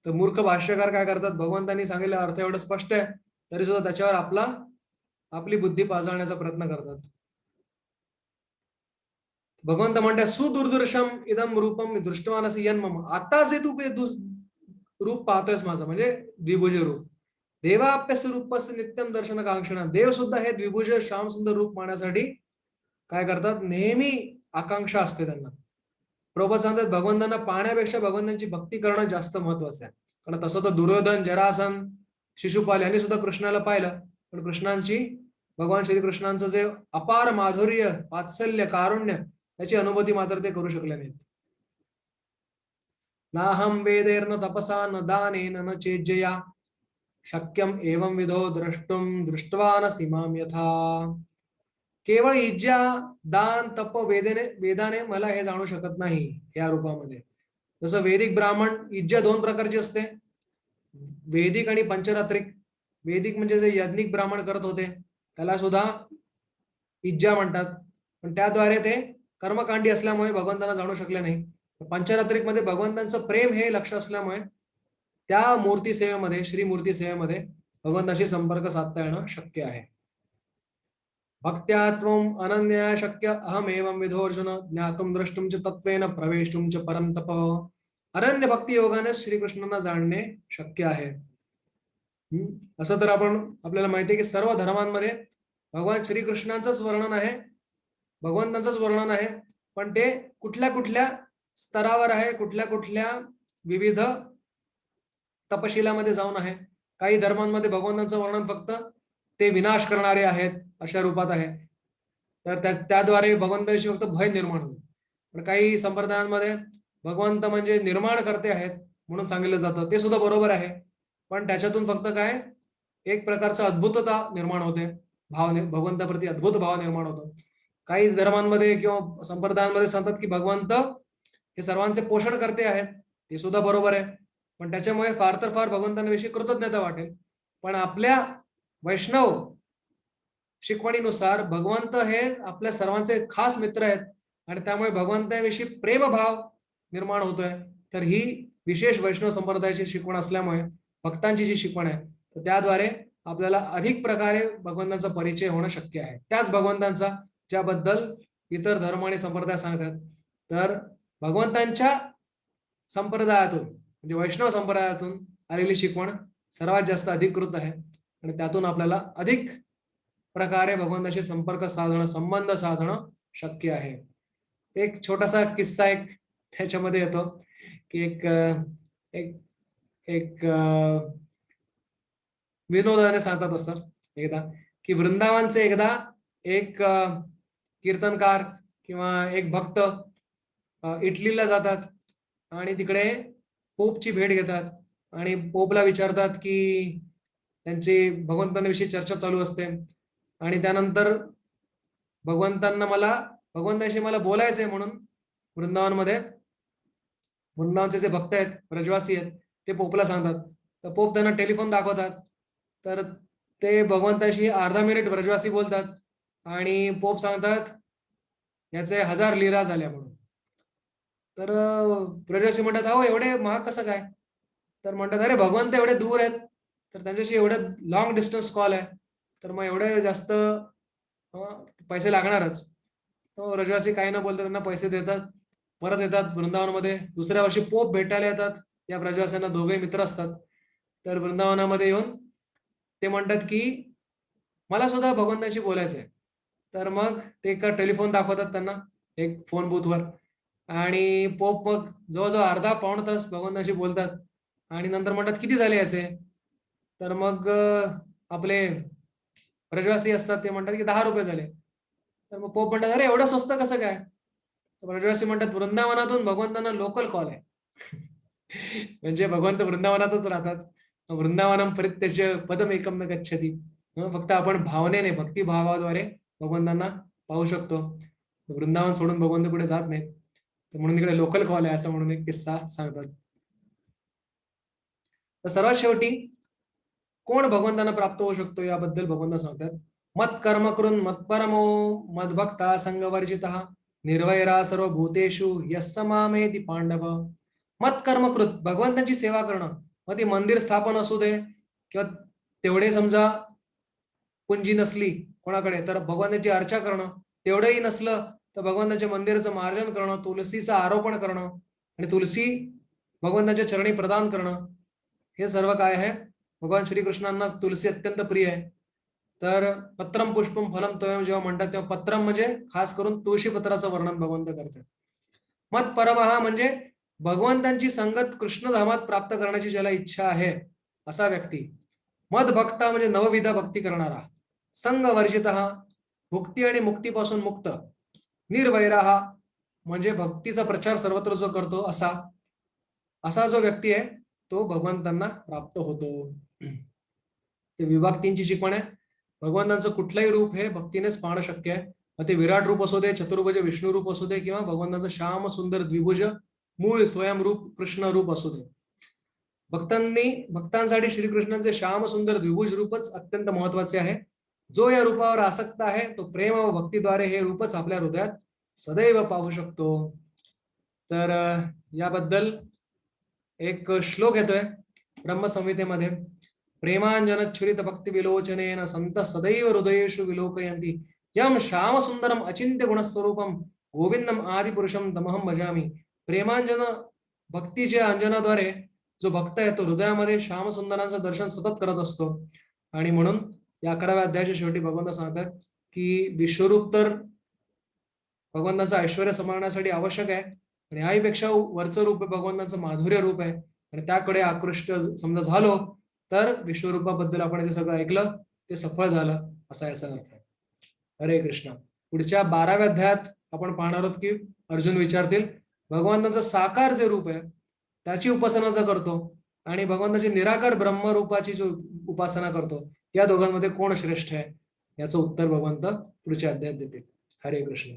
तर मूर्ख भाष्यकार काय करतात, भगवंतांनी सांगितलेला अर्थ एवढं स्पष्ट आहे तरी सुद्धा त्याच्यावर आपली बुद्धी पाजळण्याचा प्रयत्न करतात. भगवंत म्हणतात सुदुर्दर्शम इदम रूपम दृष्टवानसी यन्मम. आता जे तू रूप पाहतोयस माझं, म्हणजे द्विभुज रूप, देवाप्यस रूपस नित्यम दर्शन कांक्षणा. देव सुद्धा हे द्विभुज श्याम सुंदर रूप पाहण्यासाठी काय करतात, नेहमी आकांक्षा असते त्यांना. प्रभुपाद सांगतात भगवंतांना पाहण्यापेक्षा भगवंतांची भक्ती करणं जास्त महत्वाचं आहे. कारण तसं तर दुर्योधन, जरासन, शिशुपाल यांनी सुद्धा कृष्णाला पाहिलं, पण कृष्णांची, भगवान श्रीकृष्णांचं जे अपार माधुर्य, वात्सल्य, कारुण्य याची अनुभूती मात्र ते करू शकले नाहीत. नाहम वेदैर्न तपसा न दानेन न चेज्जया शक्यम एवं विधो द्रष्टुम दृष्ट्वा न सीमाम यथा. केवळ इज्जा, दान, तप, वेदाने मला हे जाणू शकत नाही या रूपामध्ये. जसं वैदिक ब्राह्मण, इज्जा दोन प्रकारची असते, वैदिक आणि पंचरात्रिक. वैदिक म्हणजे जे यज्ञिक ब्राह्मण करत होते त्याला सुद्धा इज्जा म्हणतात, पण त्याद्वारे ते कर्मकांडी असल्यामुळे भगवंतांना जाणू शकले नाही. पंचरात्रिक मध्ये भगवंतांचं प्रेम हे लक्ष असल्यामुळे त्या मूर्ती सेवेमध्ये, श्री मूर्ती सेवेमध्ये भगवंताशी संपर्क साधता येणं शक्य आहे. भक्त्या त्वम अनन्या शक्य अहमेवं विधो अर्जुन ज्ञातुम द्रष्टुम च तत्वेन प्रवेशुम च परम तप. अनन्य भक्ती योगाने श्रीकृष्णांना जाणणे शक्य आहे. असं तर आपल्याला माहिती आहे की सर्व धर्मांमध्ये भगवान श्रीकृष्णांचंच वर्णन आहे, भगवंतांचंच वर्णन आहे, पण ते कुठल्या कुठल्या स्तरावर आहे, कुठल्या कुठल्या विविध तपशिलामध्ये जाऊन आहे. काही धर्मांमध्ये भगवंतांचं वर्णन फक्त ते विनाश करणारे आहेत अशा रूपात आहे, तर त्याद्वारे भगवंताशी फक्त भय निर्माण होईल. पण काही संप्रदायांमध्ये भगवंत म्हणजे निर्माण करते आहेत म्हणून सांगितलं जातं, ते सुद्धा बरोबर आहे, पण त्याच्यातून फक्त काय एक प्रकारचा अद्भुतता निर्माण होते, भगवंताप्रती अद्भुत भाव निर्माण होतो. काही धर्मांमध्ये किंवा संप्रदायांमध्ये सांगतात की भगवंत हे सर्वांचे पोषण करते आहेत, ते सुद्धा बरोबर आहे, पण त्याच्यामुळे फार तर फार भगवंतांविषयी कृतज्ञता वाटेल. पण आपल्या वैष्णव शिकवणीनुसार भगवंत हे आपल्या सर्वांचे खास मित्र आहेत आणि त्यामुळे भगवंताविषयी प्रेमभाव निर्माण होतोय. तर ही विशेष वैष्णव संप्रदायाची शिकवण असल्यामुळे, भक्तांची जी शिकवण आहे, तर त्याद्वारे आपल्याला अधिक प्रकारे भगवंतांचा परिचय होणं शक्य आहे. त्याच भगवंतांचा ज्याबद्दल इतर धर्म आणि संप्रदाय सांगतात, तर भगवंतांच्या संप्रदायातून म्हणजे वैष्णव संप्रदायातून आलेली शिकवण सर्वात जास्त अधिकृत आहे आणि त्यातून आपल्याला अधिक प्रकारे भगवंताशी संपर्क साधणं, संबंध साधणं शक्य आहे. एक छोटासा किस्सा एक त्याच्यामध्ये येतो की एक विनोदाने सांगतात असं एकदा की वृंदावनचे एकदा एक कीर्तनकार किंवा एक भक्त इटलीला जातात आणि तिकडे पोपची भेट घेतात आणि पोपला विचारतात की त्यांची भगवंतांविषयी चर्चा चालू असते आणि त्यानंतर भगवंतांशी मला बोलायचंय म्हणून वृंदावनचे जे भक्त आहेत, ब्रजवासी आहेत, ते पोपला सांगतात. तर पोप त्यांना टेलिफोन दाखवतात, तर ते भगवंताशी अर्धा मिनिट ब्रजवासी बोलतात आणि पोप सांगतात याचे 1000 लिरा झाल्या म्हणून. तर ब्रजवासी म्हणतात अहो एवढे महाग कसं काय? तर म्हणतात अरे भगवंत एवढे दूर आहेत, तर त्यांच्याशी एवढे लॉंग डिस्टन्स कॉल आहे, तर मग एवढे जास्त पैसे लागणारच. तो ब्रजवासी काही न बोलता त्यांना पैसे देतात, परत येतात वृंदावनमध्ये. दुसऱ्या वर्षी पोप भेटायला येतात या ब्रजवासांना, दोघे मित्र असतात. तर वृंदावनामध्ये येऊन ते म्हणतात की मला सुद्धा भगवंताशी बोलायचंय. तर मग ते एका टेलिफोन दाखवतात त्यांना एक फोन बूथवर आणि पोप मग जवळजवळ अर्धा पाऊण तास भगवंताशी बोलतात आणि नंतर म्हणतात किती झाले याचे, तर मग आपले ब्रजवासी असतात ते म्हणतात की 10 रुपये झाले. तर मग पोप म्हणतात अरे एवढं स्वस्त कसं काय. तर ब्रजवासी म्हणतात वृंदावनातून भगवंतांना लोकल कॉल आहे. म्हणजे भगवंत वृंदावनातच राहतात. वृंदावनम परित्यज्य पदमेकम न गच्छति. फक्त आपण भावनेने भक्तिभावाद्वारे भगवंतांना पाहू शकतो. वृंदावन सोडून भगवंत कुठे जात नाहीत. तर म्हणून इकडे लोकल कॉल आहे असं म्हणून एक किस्सा सांगतात. तर सर्वात शेवटी कोण भगवंतांना प्राप्त होऊ शकतो याबद्दल भगवंत सांगतात. मत कर्म करून मत्परमो मदभक्ता संगवर्जितः निर्वैरा सर्व भूतेषु यस्स मामेति पांडव. मत कर्मकृत भगवंतांची सेवा करणं, मग ती मंदिर स्थापन असू दे किंवा तेवढे समजा पुंजी नसली कोणाकडे तर भगवंताची अर्चा करणं, तेवढंही नसलं तर भगवंताच्या मंदिराचं मार्जन करणं, तुलसीचं आरोपण करणं आणि तुलसी भगवंताच्या चरणी प्रदान करणं, हे सर्व काय आहे. भगवान श्रीकृष्णांना तुलसी अत्यंत प्रिय आहे. तर पत्रम पुष्पम फलम तोयम जेव्हा म्हणतात तेव्हा पत्रम म्हणजे खास करून तुळशी पत्राचं वर्णन भगवंत करतात. मत परमहा म्हणजे भगवंतांची संगत कृष्णधामात प्राप्त करण्याची ज्याला इच्छा आहे असा व्यक्ती. मद भक्ता म्हणजे नवविध भक्ती करणारा. संग वर्जित भुक्ती आणि मुक्तीपासून मुक्त. निर्वैराहा म्हणजे भक्तीचा प्रचार सर्वत्र जो करतो असा असा जो व्यक्ती आहे तो भगवंतांना प्राप्त होतो. ते विभक्तींची शिकवण आहे. भगवंतांचं कुठलंही रूप हे भक्तीनेच पाहणं शक्य आहे. मग ते विराट रूप असू दे, चतुर्भुज विष्णू रूप असू दे किंवा भगवंतांचं श्याम सुंदर द्विभुज मूळ स्वयंरूप कृष्ण रूप असू दे. भक्तांसाठी श्रीकृष्णांचे श्याम सुंदर द्विभुज रूपच अत्यंत महत्वाचे आहे. जो या रूपावर आसक्त आहे तो प्रेम व भक्तीद्वारे हे रूपच आपल्या हृदयात सदैव पाहू शकतो. तर याबद्दल एक श्लोक येतोय ब्रह्मसंहितेमध्ये. प्रेमांजनच्छुरित भक्ती विलोचनेन संत सदैव हृदयेषु विलोकयन्ति यम श्याम सुंदरम अचिंत्य गुणस्वरूपम गोविंदम आदिपुरुषम तमहम भजामी. प्रेमांजन भक्तीच्या अंजनाद्वारे जो भक्त आहे तो हृदयामध्ये श्याम सुंदरांचं दर्शन सतत करत असतो. आणि म्हणून या 11व्या अध्यायाच्या शेवटी भगवंत सांगतात की विश्वरूप तर भगवंतांचं ऐश्वर्य समजण्यासाठी आवश्यक आहे आणि आईपेक्षा वरचं रूप भगवंतांचं माधुर्य रूप आहे. आणि त्याकडे आकृष्ट समजा झालो तर विश्वरूपाबद्दल आपण जे सगळं ऐकलं ते सफळ झालं असा याचा अर्थ आहे. हरे कृष्ण. पुढच्या 12व्या अध्यायात आपण पाहणार आहोत की अर्जुन विचारतील भगवंतांचं साकार जे रूप आहे त्याची उपासना जो करतो आणि भगवंताची निराकार ब्रह्मरूपाची जो उपासना करतो या दोघांमध्ये कोण श्रेष्ठ आहे याचं उत्तर भगवंत पुढच्या अध्यायात देतील. हरे कृष्ण.